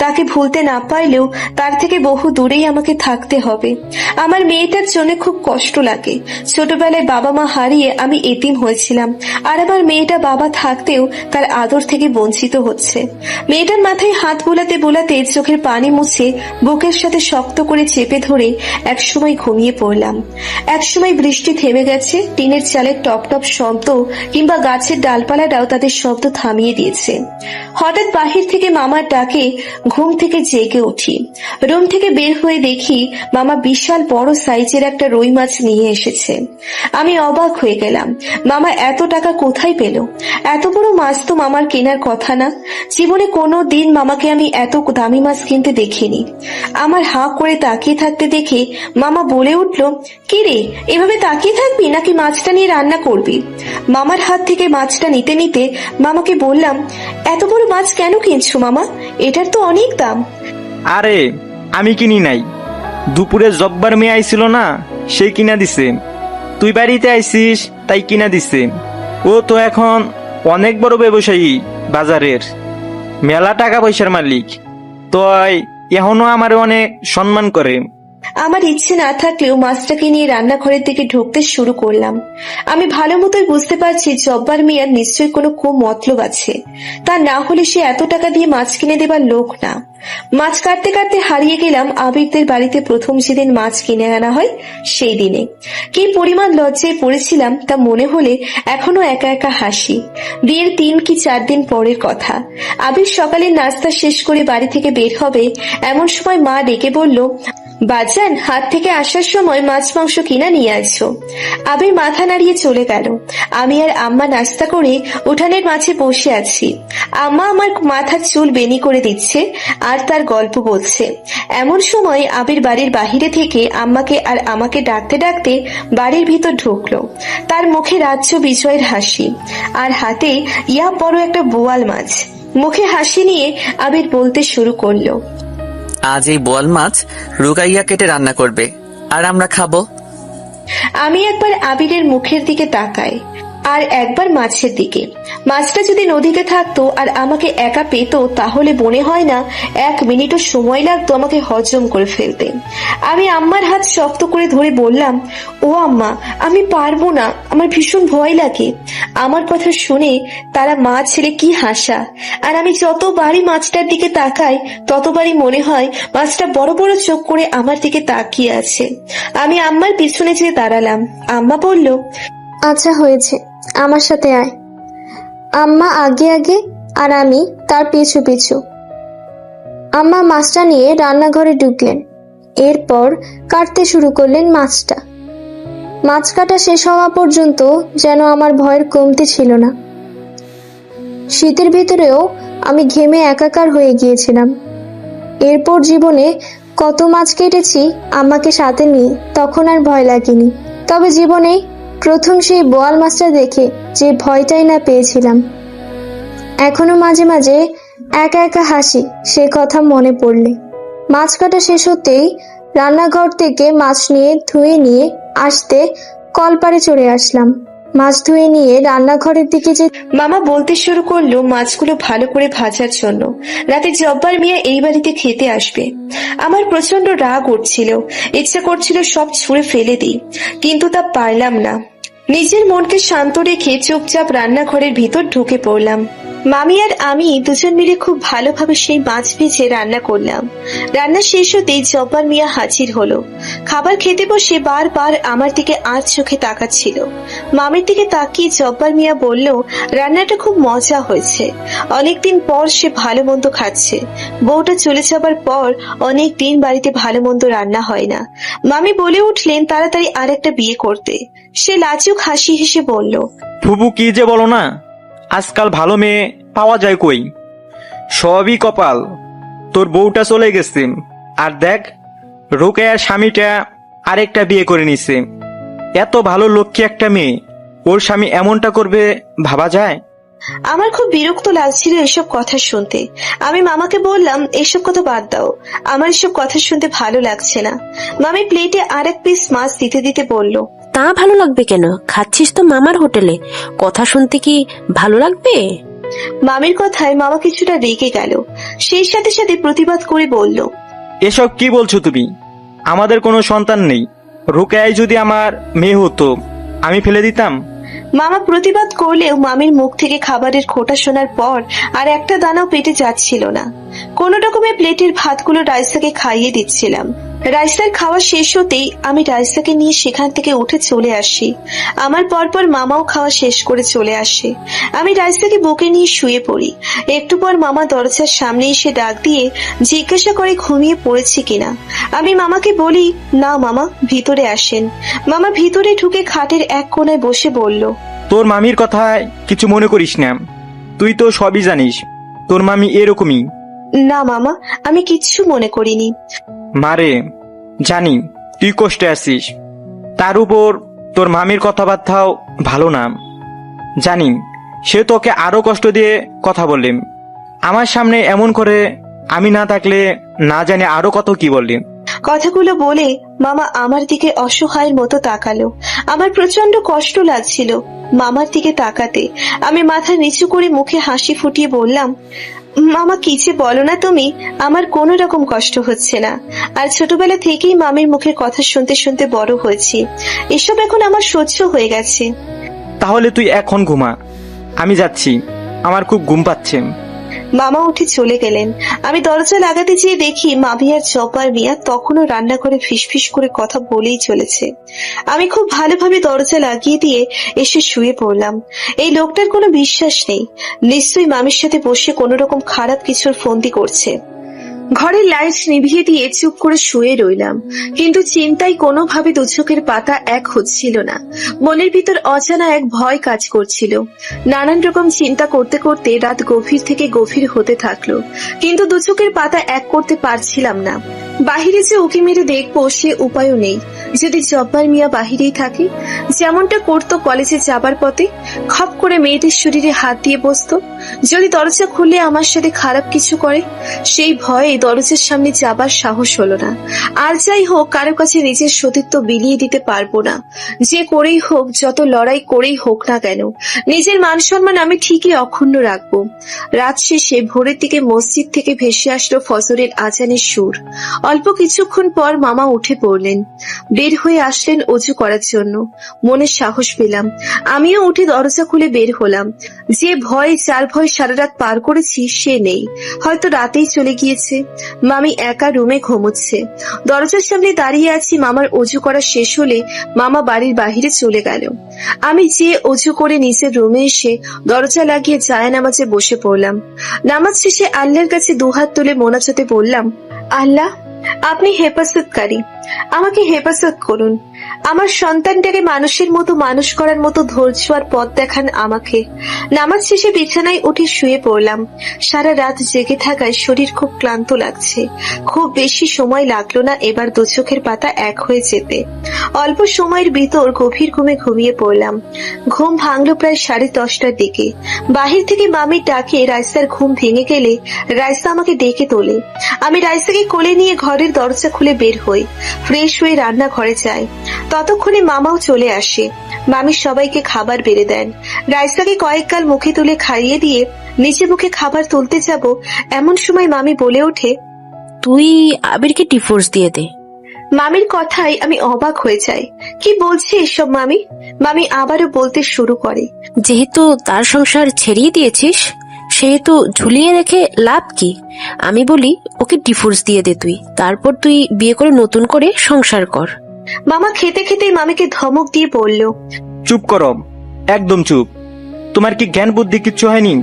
তাকে ভুলতে না পারলেও তার থেকে বহু দূরেই আমাকে থাকতে হবে। আমার মেয়েটার জন্য খুব কষ্ট লাগে। ছোটবেলায় বাবা মা হারিয়ে আমি এতিম হয়েছিলাম, আর আমার মেয়েটা বাবা থাকতেও তার আদর থেকে বঞ্চিত হচ্ছে। মেয়েটার মাথায় হাত বোলাতে বোলাতে চোখের পানি মুছে বুকের সাথে শক্ত করে চেপে ধরে একসময় ঘুমিয়ে পড়লাম। একসময় বৃষ্টি থেমে গেছে, টিনের চালের টপ টপ শব্দ কিংবা গাছের ডালপালাটাও তাদের শব্দ থামিয়ে দিয়েছে। হঠাৎ বাহির থেকে মামার ডাকে ঘুম থেকে জেগে উঠি। রুম থেকে বের হয়ে দেখি মামা বিশাল বড় সাইজের একটা রুই মাছ নিয়ে এসেছে। আমি অবাক হয়ে গেলাম, মামা এত টাকা কোথায় পেল? এত বড় মাছ তো মামার কেনার কথা না। জীবনে কোনো দিন মামাকে আমি এত দামি মাছ কিনতে দেখিনি। আমার হাঁ করে তাকিয়ে থাকতে দেখে মামা বলে উঠল, কি রে, এভাবে তাকিয়ে থাকবি নাকি মাছটা নিয়ে রান্না করবি? মামার হাত থেকে মাছটা নিতে নিতে মামাকে বললাম, এত বড় মাছ কেন কিনছো মামা? এটার তো অনেক দাম। আরে আমি কিনি নাই, দুপুরে জব্বার মেয়ে আইছিল না, সে কিনা দিছে। তুই বাড়িতে আইছিস তাই কিনা দিছে। ও তো এখন অনেক বড় ব্যবসায়ী, বাজারের মেলা টাকা পয়সার মালিক। তাই এখনো আমার অনেক সম্মান করে। আমার ইচ্ছে না থাকলেও মাছটাকে নিয়ে রান্নাঘরের দিকে ঢুকতে শুরু করলাম। আমি ভালো মতোই বুঝতে পারছি জব্বার মিয়ার নিশ্চয়ই কোনো মতলব আছে, তা না হলে সে এত টাকা দিয়ে মাছ কিনে দেবার লোক না। মাছ কাটতে কাটতে হারিয়ে গেলাম আবিরদের বাড়িতে প্রথম যেদিন মাছ কিনে আনা হয় সেই দিনে। কি পরিমাণ লজ্জায় পড়েছিলাম তা মনে হলে এখনো একা একা হাসি। বিয়ের 3 কি 4 দিন পরের কথা। আবির সকালের নাস্তা শেষ করে বাড়ি থেকে বের হবে, এমন সময় মা ডেকে বলল, বাজান, হাত থেকে আসার সময় মাছ মাংস কিনা নিয়ে আসছো। আবির মাথা নাড়িয়ে চলে গেল। আমি আর আম্মা নাস্তা করে উঠানের মাঝে বসে আছি। আম্মা আমার মাথার চুল বেনি করে দিচ্ছে আর তার গল্প বলছে। এমন সময় আবির বাড়ির বাহিরে থেকে আম্মাকে আর আমাকে ডাকতে ডাকতে বাড়ির ভিতর ঢুকলো। তার মুখে রাজ্য বিজয়ের হাসি, আর হাতে ইয়া বড় একটা বোয়াল মাছ। মুখে হাসি নিয়ে আবির বলতে শুরু করলো, আজ এই বোয়াল মাছ রুকাইয়া কেটে রান্না করবে, আর আমরা খাবো। আমি একবার আবিরের মুখের দিকে তাকাই, আর একবার মাছের দিকে। মাছটা যদি নদীতে থাকতো আর আমাকে একা পেত, তাহলে মনে হয় না 1 মিনিটও সময় লাগতো আমাকে হজম করে ফেলতে। আমি আম্মার হাত শক্ত করে ধরে বললাম, ও আম্মা, আমি পারবো না, আমার ভীষণ ভয় লাগে। আমার কথা শুনে তারা মা ছেলে কি হাসা, আর আমি যতবারই মাছটার দিকে তাকাই ততবারই মনে হয় মাছটা বড় বড় চোখ করে আমার দিকে তাকিয়ে আছে। আমি আম্মার পিছনে যেয়ে দাঁড়ালাম। আম্মা বলল, আচ্ছা হয়েছে, আমার সাথে আয়। আম্মা আগে আগে আর আমি তার পিছু পিছু। আম্মা মাছটা নিয়ে রান্নাঘরে ঢুকলেন, এরপর কাটতে শুরু করলেন মাছটা। মাছ কাটা শেষ হওয়া পর্যন্ত যেন আমার ভয়ের কমতি ছিল না। শীতের ভিতরেও আমি ঘেমে একাকার হয়ে গিয়েছিলাম। এরপর জীবনে কত মাছ কেটেছি আম্মাকে সাথে নিয়ে, তখন আর ভয় লাগেনি। তবে জীবনে প্রথম সেই বোয়াল মাছটা দেখে যে ভয়টাই না পেয়েছিলাম, এখনো মাঝে মাঝে একা একা হাসি সে কথা মনে পড়লে। মাছ কাটা শেষ হতেই রান্নাঘর থেকে মাছ নিয়ে ধুয়ে নিয়ে আসতে কলপারে চলে আসলাম। মাছ ধুয়ে নিয়ে রান্নাঘরের দিকে যে মামা বলতে শুরু করলো মাছগুলো ভালো করে ভাজার জন্য, রাতে জব্বার মিয়া এই বাড়িতে খেতে আসবে। আমার প্রচন্ড রাগ উঠছিল, ইচ্ছা করছিল সব ছুঁড়ে ফেলে দিই, কিন্তু তা পারলাম না। নিজের মনকে শান্ত রেখে চুপচাপ রান্নাঘরের ভিতর ঢুকে পড়লাম। মামি আর আমি দুজন মিলে খুব ভালোভাবে সেই মাছ ভেজে রান্না করলাম। রান্না শেষ হতেই জব্বার মিয়া হাজির হলো। খাবার খেতে বসে বারবার আমার দিকে আঁচ চোখে তাকাচ্ছিল। মামির দিকে তাকিয়ে জব্বার মিয়া বলল, রান্নাটা খুব মজা হয়েছে। অনেকদিন পর সে ভালো মন্দ খাচ্ছে। বউটা চলে যাবার পর অনেক দিন বাড়িতে ভালো মন্দ রান্না হয় না। মামি বলে উঠলেন তাড়াতাড়ি আর একটা বিয়ে করতে। সে লাজুক হাসি হেসে বলল, ফুবু কি যে বলো না, আজকাল ভালো মেয়ে পাওয়া যায় কই? সবই কপাল। তোর বউটা চলে গেছে, আর দেখ রোকেয়ার স্বামীটা আরেকটা বিয়ে করে নিছে। এত ভালো লক্ষ্মী একটা মেয়ে, ওর স্বামী এমনটা করবে ভাবা যায়? আমার খুব বিরক্ত লাগছিল এসব কথা শুনতে। আমি মামাকে বললাম, এসব কথা বাদ দাও, আমার এসব কথা শুনতে ভালো লাগছে না। মামি প্লেটে আর এক পিস মাছ দিতে দিতে বলল, তা ভালো লাগবে কেন? খাচ্ছিস তো মামার হোটেলে, কথা শুনতে কি ভালো লাগবে? মামির কথায় মামা কিছুটা রেগে গেল। সেই সাথে সাথে প্রতিবাদ করে বলল, এসব কি বলছো তুমি? আমাদের কোনো সন্তান নেই। রোকেয়াই যদি আমার মেয়ে হতো, আমি ফেলে দিতাম? মামা প্রতিবাদ করলেও মামির মুখ থেকে খাবারের খোঁটা শোনার পর আর একটা দানাও পেটে যাচ্ছিল না। কোনো রকমে প্লেটের ভাতগুলো রাইসাকে খাইয়ে দিচ্ছিলাম। রাইসার খাওয়া শেষ হতেই আমি রাইসাকে নিয়ে সেখান থেকে উঠে চলে আসি। আমার পরপর মামাও খাওয়া শেষ করে চলে আসে। আমি রাইসাকে বুকে নিয়ে শুয়ে পড়ি। একটু পর মামা দরজার সামনে এসে ডাক দিয়ে জিজ্ঞাসা করে ঘুমিয়ে পড়েছি কিনা। আমি মামাকে বলি, না মামা, ভিতরে আসেন। মামা ভিতরে ঢুকে খাটের এক কোণায় বসে বলল, তোর মামির কথায় কিছু মনে করিস না, তুই তো সবই জানিস তোর মামি এরকমই। না মামা, আমি কিচ্ছু মনে করিনি। মারে, জানি তুই কষ্টে আছিস, তার উপর তোর মামির কথাবার্তাও ভালো না। জানি সে তোকে আরো কষ্ট দিয়ে কথা বললে। আমার সামনে এমন করে আমি না থাকলে না জানি আরো কত কি বললি। কথাগুলো বলে মামা আমার দিকে অসহায়ের মতো তাকালো। আমার প্রচন্ড কষ্ট লাগছিল মামার দিকে তাকাতে। আমি মাথা নিচু করে মুখে হাসি ফুটিয়ে বললাম, মামা কি যে বলো না তুমি, আমার কোনো রকম কষ্ট হচ্ছে না। আর ছোটবেলা থেকেই মামির মুখের কথা শুনতে শুনতে বড় হয়েছি। এসব এখন আমার সহ্য হয়ে গেছে। তাহলে তুই এখন ঘুমা, আমি যাচ্ছি, আমার খুব ঘুম পাচ্ছে। মামা উঠে চলে গেলেন। আমি দরজা লাগাতে যেয়ে দেখি মামি আর জব্বার মিয়া তখনও রান্নাঘরে ফিসফিস করে কথা বলেই চলেছে। আমি খুব ভালোভাবে দরজা লাগিয়ে দিয়ে এসে শুয়ে পড়লাম। এই লোকটার কোনো বিশ্বাস নেই, নিশ্চয়ই মামির সাথে বসে কোনো রকম খারাপ কিছুর ফন্দি করছে। ঘরের লাইট নিভিয়ে দিয়ে চুপ করে শুয়ে রইলাম, কিন্তু চিন্তায় কোনোভাবে দু চোখের পাতা এক হচ্ছিল না। মনের ভিতর অজানা এক ভয় কাজ করছিল। নানান রকম চিন্তা করতে করতে রাত গভীর থেকে গভীর হতে থাকলো, কিন্তু দু চোখের পাতা এক করতে পারছিলাম না। বাহিরে যে উকি মেরে দেখবো সে উপায়ও নেই। যদি জব্বার মিয়া বাহিরেই থাকে, যেমনটা করতো কলেজে যাবার পথে, খপ করে মেয়েটির শরীরে হাত দিয়ে বসতো। যদি দরজা খুলে আমার সাথে খারাপ কিছু করে, সেই ভয়ে দরজার সামনে যাবার সাহস হলো না। আর যাই হোক, কারো কাছে নিজের সতীত্ব বিলিয়ে দিতে পারবো না। যে করেই হোক, যত লড়াই করেই হোক না কেন, নিজের মান সম্মান আমি ঠিকই অক্ষুণ্ণ রাখবো। রাত শেষে ভোরের দিকে মসজিদ থেকে ভেসে আসলো ফজরের আজানের সুর। অল্প কিছুক্ষণ পর মামা উঠে পড়লেন, বের হয়ে আসলেন অজু করার জন্য। মনে সাহস পেলাম, আমিও উঠে দরজা খুলে বের হলাম। যে ভয়ে চার ভয় সারা রাত পার করেছি সে নেই, হয়তো রাতেই চলে গিয়েছে। মামি একা রুমে ঘুমোচ্ছে। দরজার সামনে দাঁড়িয়ে আছি। মামার অজু করা শেষ হলে মামা বাড়ির বাহিরে চলে গেল। আমি যে অজু করে নিজের রুমে এসে দরজা লাগিয়ে জায়নামাজে বসে পড়লাম। নামাজ শেষে আল্লাহর কাছে দুহাত তুলে মোনাজাতে বললাম, আল্লাহ, আপনি হেফাজতকারী, আমাকে হেফাজত করুন। আমার সন্তানটাকে মানুষের মতো মানুষ করার মতো ধৈর্য আর পথ দেখান আমাকে। নামাজ শেষে বিছানায় উঠে শুয়ে পড়লাম। সারা রাত জেগে থাকায় শরীর খুব ক্লান্ত লাগছে। খুব বেশি সময় লাগলো না এবার দু চোখের পাতা এক হয়ে যেতে। অল্প সময়ের ভিতর গভীর ঘুমে ঘুমিয়ে পড়লাম। ঘুম ভাঙলো প্রায় 10:30টার দিকে। বাহির থেকে মামির ডাকে রাইসার ঘুম ভেঙে গেলে রাইসা আমাকে ডেকে তোলে। আমি রাইসাকে কোলে নিয়ে ঘরের দরজা খুলে বের হই। ফ্রেশ হয়ে রান্নাঘরে যাই। ততক্ষণে মামাও চলে আসে। মামি সবাইকে খাবার বেড়ে দেন। রাইসাকে কয়েক গাল মুখে তুলে খাইয়ে দিয়ে নিচে মুখে খাবার তুলতে যাব, এমন সময় মামি বলে ওঠে, তুই আবিরকে ডিভোর্স দিয়ে দে। মামির কথায় আমি অবাক হয়ে যাই। কি বলছে এসব মামি? মামি আবারও বলতে শুরু করে, যেহেতু তার সংসার ছেড়িয়ে দিয়েছিস, সেহেতু ঝুলিয়ে রেখে লাভ কি? আমি বলি ওকে ডিভোর্স দিয়ে দে তুই, তারপর তুই বিয়ে করে নতুন করে সংসার কর। মামা খেতে খেতে মামিকে ধমক দিয়ে বলল, চুপ করো, একদম চুপ। তোমার কি জ্ঞান বুদ্ধি কিচ্ছু হয়নি?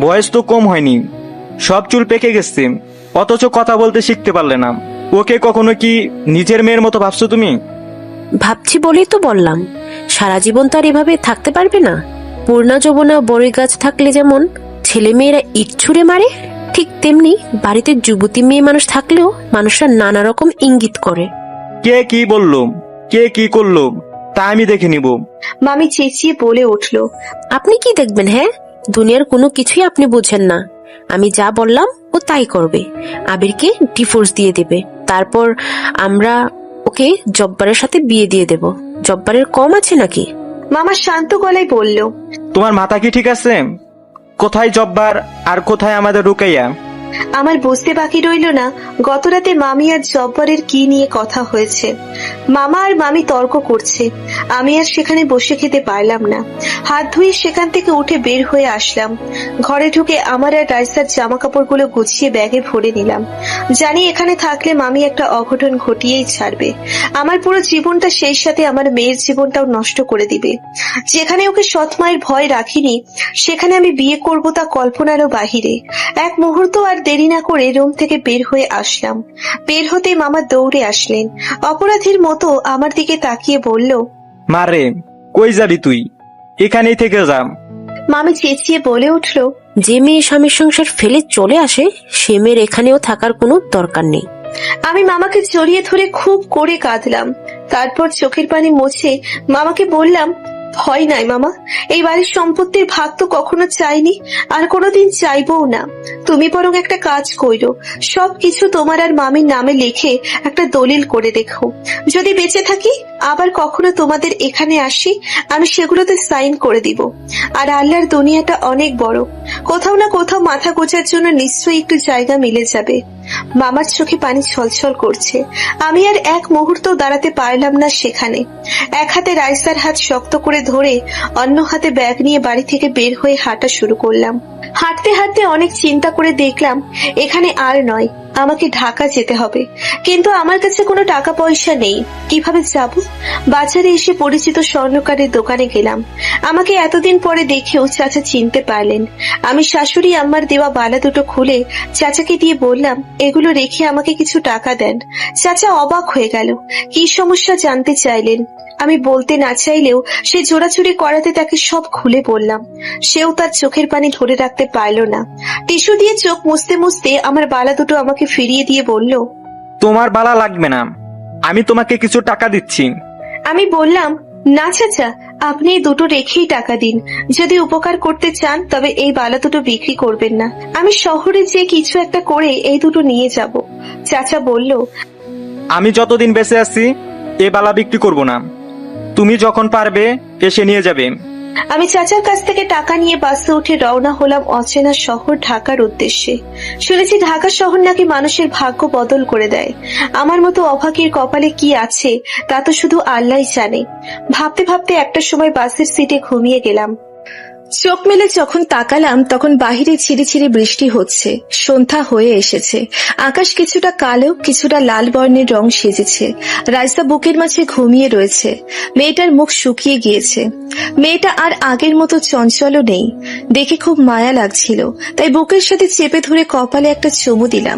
বয়স তো কম হয়নি, সব চুল পেকে গেছে, অথচ কথা বলতে শিখতে পারলে না। ওকে কখনো কি নিজের মেয়ের মতো ভাবছো তুমি? ভাবছি বলেই তো বললাম, সারা জীবন তো আর এভাবে থাকতে পারবে না। পূর্ণা যৌবনা বড়ই গাছ থাকলে যেমন ছেলে মেয়েরা ইট ছুঁড়ে মারে, ঠিক তেমনি বাড়িতে যুবতী মেয়ে মানুষ থাকলেও মানুষরা নানা রকম ইঙ্গিত করে। কে কি বললো, কে কি করলো, তা আমি দেখে নিব। মামি চেঁচিয়ে বলে উঠল, আপনি কি দেখবেন? হ্যাঁ, দুনিয়ার কোনো কিছুই আপনি বুঝেন না। আমি যা বললাম ও তাই করবে, আবিরকে ডিভোর্স দিয়ে দেবে, তারপর আমরা ওকে জব্বারের সাথে বিয়ে দিয়ে দেব। জব্বারের কম আছে নাকি? মামা শান্ত গলায় বলল, তোমার মাথা কি ঠিক আছে? কোথায় জব্বার আর কোথায় আমাদের রুকাইয়া? আমার বুঝতে বাকি রইল না গত রাতে মামি আর জব্বরের কি নিয়ে কথা হয়েছে। মামা আর মামি তর্ক করছে, আমি আর সেখানে বসে খেতে পারলাম না। হাত ধুয়ে সেখান থেকে উঠে বের হয়ে আসলাম। ঘরে ঢুকে আমার আর রাইসার জামা কাপড়গুলো গুছিয়ে ব্যাগে ভরে নিলাম। জানি এখানে থাকলে মামি একটা অঘটন ঘটিয়েই ছাড়বে, আমার পুরো জীবনটা, সেই সাথে আমার মেয়ের জীবনটাও নষ্ট করে দিবে। যেখানে ওকে সৎ মায়ের ভয় রাখিনি, সেখানে আমি বিয়ে করব তা কল্পনারও বাহিরে। এক মুহূর্ত আর দেরি না করে রুম থেকে বের হয়ে আসলাম। বের হতে মামা দৌড়ে আসলেন, অপরাধীর মতো আমার দিকে তাকিয়ে বলল, মারে, কই যাবি তুই? এখানেই থেকে যা। মামি চেঁচিয়ে বলে উঠল, যে মেয়ে স্বামীর সংসার ফেলে চলে আসে সে মেয়ের এখানেও থাকার কোনো দরকার নেই। আমি মামাকে জড়িয়ে ধরে খুব করে কাঁদলাম। তারপর চোখের পানি মুছে মামাকে বললাম, ভয় নাই মামা, এই বাড়ির সম্পত্তির ভাগ তো কখনো চাইনি, আর কোনোদিন চাইবও না। তুমি বরং একটা কাজ কইরো, সবকিছু তোমার আর মামির নামে লিখে একটা দলিল করে রেখো। যদি বেঁচে থাকি আবার কখনো তোমাদের এখানে আসি, আমি সেগুলোতে সাইন করে দিব। আর আল্লাহর দুনিয়াটা অনেক বড়, কোথাও না কোথাও মাথা গোছার জন্য নিশ্চয়ই একটু জায়গা মিলে যাবে। মামার চোখে পানি ছলছল করছে। আমি আর এক মুহূর্ত দাঁড়াতে পারলাম না সেখানে। এক হাতে রাইসার হাত শক্ত করে ধরে অন্য হাতে ব্যাগ নিয়ে বাড়ি থেকে বের হয়ে হাঁটা শুরু করলাম। হাঁটতে হাঁটতে অনেক চিন্তা করে দেখলাম এখানে আর নয়, আমাকে ঢাকা যেতে হবে। কিন্তু আমার কাছে কোনো টাকা পয়সা নেই, কিভাবে যাব? বাজারে এসে পরিচিত স্বর্ণকারের দোকানে গেলাম। আমাকে এতদিন পরে দেখেও চাচা চিনতে পারলেন। আমি শাশুড়ি আম্মার দেওয়া বালা দুটো খুলে চাচাকে দিয়ে বললাম, এগুলো রেখে আমাকে কিছু টাকা দেন। চাচা অবাক হয়ে গেল, কি সমস্যা জানতে চাইলেন। আমি বলতে না চাইলেও সে জোরাচুরি করাতে তাকে সব খুলে বললাম। সেও তার চোখের পানি ধরে রাখতে পারল না। টিস্যু দিয়ে চোখ মুছতে মুছতে আমার বালা দুটো আমাকে ফিরিয়ে দিয়ে বলল, তোমার বালা লাগবে না, আমি তোমাকে কিছু টাকা দিচ্ছি। আমি বললাম, না চাচা, আপনি এই দুটো রেখেই টাকা দিন। যদি উপকার করতে চান তবে এই বালা দুটো বিক্রি করবেন না। আমি শহরে যে কিছু একটা করে এই দুটো নিয়ে যাব। চাচা বলল, আমি যতদিন বেঁচে আছি এ বালা বিক্রি করব না, তুমি যখন পারবে এসে নিয়ে যাবে। আমি চাচার কাছ থেকে টাকা নিয়ে বাসে উঠে রওনা হলাম অচেনা শহর ঢাকার উদ্দেশ্যে। শুনেছি ঢাকা শহর নাকি মানুষের ভাগ্য বদল করে দেয়। আমার মতো অভাগীর কপালে কি আছে তা তো শুধু আল্লাহই জানে। ভাবতে ভাবতে একটা সময় বাসের সিটে ঘুমিয়ে গেলাম। চোখ মেলে যখন তাকালাম তখন বাহিরে ছিঁড়ি বৃষ্টি হচ্ছে। সন্ধ্যা হয়ে এসেছে। আকাশ কিছুটা কালো, কিছুটা লাল বর্ণের রং সেজেছে। রাইসা বুকের মাঝে ঘুমিয়ে রয়েছে। মেয়েটার মুখ শুকিয়ে গিয়েছে। মেয়েটা আর আগের মতো চঞ্চলও নেই। দেখে খুব মায়া লাগছিল, তাই বুকের সাথে চেপে ধরে কপালে একটা চুমু দিলাম।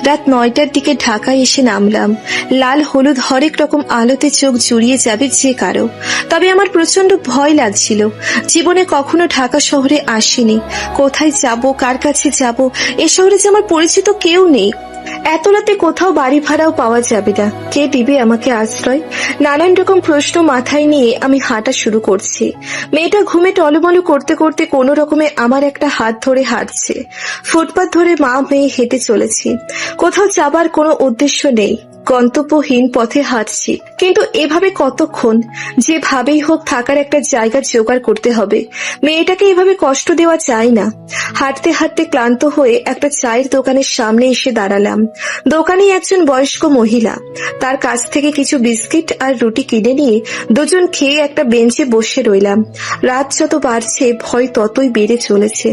রাত 9টার দিকে ঢাকায় এসে নামলাম। লাল হলুদ হরেক রকম আলোতে চোখ জুড়িয়ে যাবে যে কারো। তবে আমার প্রচন্ড ভয় লাগছিল। জীবনে কখনো ঢাকা শহরে আসিনি। কোথায় যাব, কার কাছে যাব? এ শহরে যে আমার পরিচিত কেউ নেই। এত রাতে কোথাও বাড়ি ভাড়াও পাওয়া যাবে না। কে দিবে আমাকে আশ্রয়? নানান রকম প্রশ্ন মাথায় নিয়ে আমি হাঁটা শুরু করছি। মেয়েটা ঘুমে টলমল করতে করতে কোনো রকমে আমার একটা হাত ধরে হাঁটছে। ফুটপাত ধরে মা মেয়ে হেঁটে চলেছি। কোথাও যাবার কোনো উদ্দেশ্য নেই। গন্তব্যহীন পথে হাঁটছি, কিন্তু এভাবে কতক্ষণ? যেভাবেই হোক থাকার একটা জায়গা জোগাড় করতে হবে। মেয়েটাকে এভাবে কষ্ট দেওয়া যায় না। হাঁটতে হাঁটতে ক্লান্ত হয়ে একটা চায়ের দোকানের সামনে এসে দাঁড়ালাম। দোকানে একজন বয়স্ক মহিলা। তার কাছ থেকে কিছু বিস্কিট আর রুটি কিনে নিয়ে দুজন খেয়ে একটা বেঞ্চে বসে রইলাম। রাত যত বাড়ছে ভয় ততই বেড়ে চলেছে।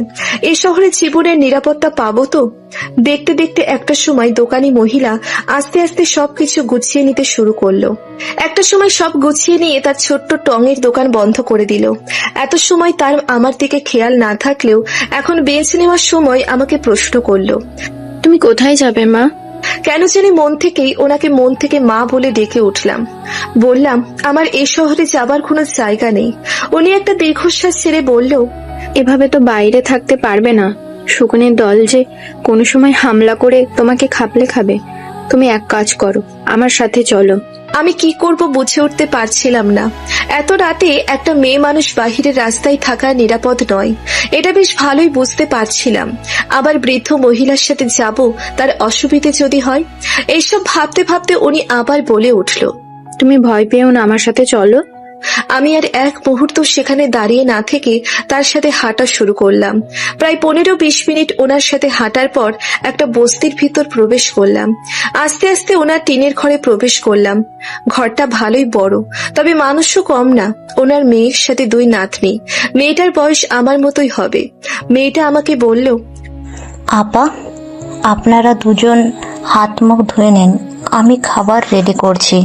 এ শহরে জীবনের নিরাপত্তা পাবো তো? দেখতে দেখতে একটা সময় দোকানি মহিলা আস্তে আস্তে সবকিছু গুছিয়ে নিতে শুরু করলো। একটা সময় সব গুছিয়ে নিয়ে তার ছোট্ট টঙের দোকান বন্ধ করে দিল। এত সময় তার আমার দিকে খেয়াল না থাকলেও এখন বেঞ্চ নেওয়ার সময় আমাকে প্রশ্ন করলো, তুমি কোথায় যাবে মা? কেন জানি মন থেকেই ওনাকে মন থেকে মা বলে ডেকে উঠলাম। বললাম, আমার এ শহরে যাবার কোনো জায়গা নেই। উনি একটা দীর্ঘশ্বাস ছেড়ে বলল, এভাবে তো বাইরে থাকতে পারবে না। শকুনের দল যে কোনো সময় হামলা করে তোমাকে খাপলে খাবে। তুমি এক কাজ করো, আমার সাথে চলো। আমি কি করব বুঝে উঠতে পারছিলাম না। এত রাতে একটা মেয়ে মানুষ বাহিরের রাস্তায় থাকা নিরাপদ নয়, এটা বেশ ভালোই বুঝতে পারছিলাম। আবার বৃদ্ধ মহিলার সাথে যাব, তার অসুবিধে যদি হয়। এইসব ভাবতে ভাবতে উনি আবার বলে উঠল, তুমি ভয় পেও না, আমার সাথে চলো। আমি আর এক মুহূর্ত সেখানে দাঁড়িয়ে না থেকে তার সাথে হাঁটা শুরু করলাম। প্রায় 15-20 মিনিট ওনার সাথে হাঁটার পর একটা বস্তির ভিতর প্রবেশ করলাম। আস্তে আস্তে ওনার টিনের ঘরে প্রবেশ করলাম। ঘরটা ভালোই বড়, তবে মানুষও কম না। ওনার মেয়ের সাথে 2 নাতনি। মেয়েটার বয়স আমার মতোই হবে। মেয়েটা আমাকে বলল, আপা, আপনারা দুজন হাত মুখ ধুয়ে নেন, আমি খাবার রেডি করছি।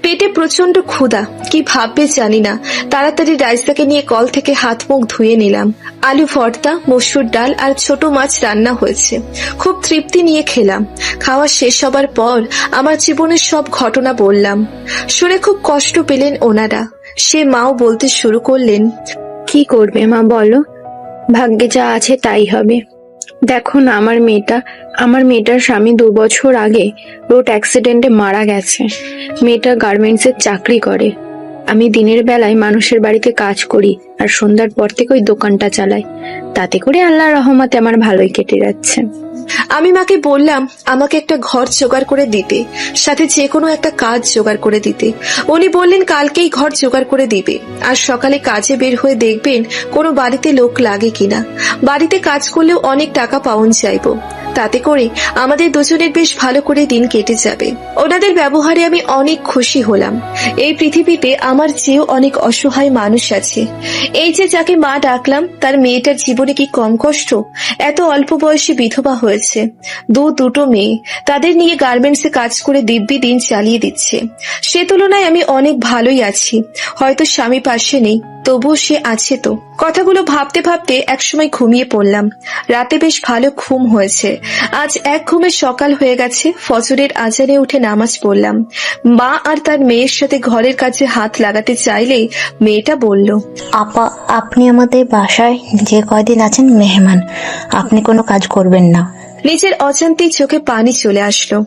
পেটে প্রচন্ড ক্ষুধা, কি ভাববে জানি না। তাড়াতাড়ি রাইসাকে নিয়ে কল থেকে হাত মুখ ধুয়ে নিলাম। আলু ভর্তা, মসুর ডাল আর ছোট মাছ রান্না হয়েছে। খুব তৃপ্তি নিয়ে খেলাম। খাওয়া শেষ হবার পর আমার জীবনের সব ঘটনা বললাম। শুনে খুব কষ্ট পেলেন ওনারা। সে মাও বলতে শুরু করলেন, কি করবে মা বলো, ভাগ্যে যা আছে তাই হবে। দেখো না, আমার মেয়েটার স্বামী 2 বছর আগে রোড অ্যাক্সিডেন্টে মারা গেছে। মেয়েটা গার্মেন্টসের চাকরি করে। আমি দিনের বেলায় মানুষের বাড়িতে কাজ করি আর সন্ধ্যার পর থেকে ওই দোকানটা চালাই। তাতে করে আল্লাহর রহমতে আমার ভালোই কেটে যাচ্ছে। আমি মাকে বললাম আমাকে একটা ঘর জোগাড় করে দিতে, সাথে যে কোনো একটা কাজ জোগাড় করে দিতে। উনি বললেন কালকেই ঘর জোগাড় করে দিবে, আর সকালে কাজে বের হয়ে দেখবেন কোনো বাড়িতে লোক লাগে কিনা। বাড়িতে কাজ করলেও অনেক টাকা পাউন চাইবো, তাতে করে আমাদের দুজনের বেশ ভালো করে দিন কেটে যাবে। ওনাদের ব্যবহারে আমি অনেক খুশি হলাম। এই পৃথিবীতে আমার চেয়েও অনেক অসহায় মানুষ আছে। এই যে যাকে মা ডাকলাম, তার মেয়েটার জীবনে কি কম কষ্ট? এত অল্প বয়সে বিধবা হয়েছে, দুটো মেয়ে, তাদের নিয়ে গার্মেন্টসে কাজ করে দিব্যি দিন চালিয়ে দিচ্ছে। সে তুলনায় আমি অনেক ভালোই আছি। হয়তো স্বামী পাশে নেই, তবুও সে আছে তো। কথাগুলো ভাবতে ভাবতে একসময় ঘুমিয়ে পড়লাম। রাতে বেশ ভালো ঘুম হয়েছে। আজ এক ঘুমে সকাল হয়ে গেছে। ফজরের আজানে উঠে নামাজ পড়লাম। মা আর তার মেয়ের সাথে ঘরের কাছে হাত লাগাতে চাইলে মেয়েটা বলল, আপা, আপনি আমাদের বাসায় যে কয়দিন আছেন মেহমান, আপনি কোনো কাজ করবেন না। নিজের অজান্তেই চোখে পানি চলে আসলো।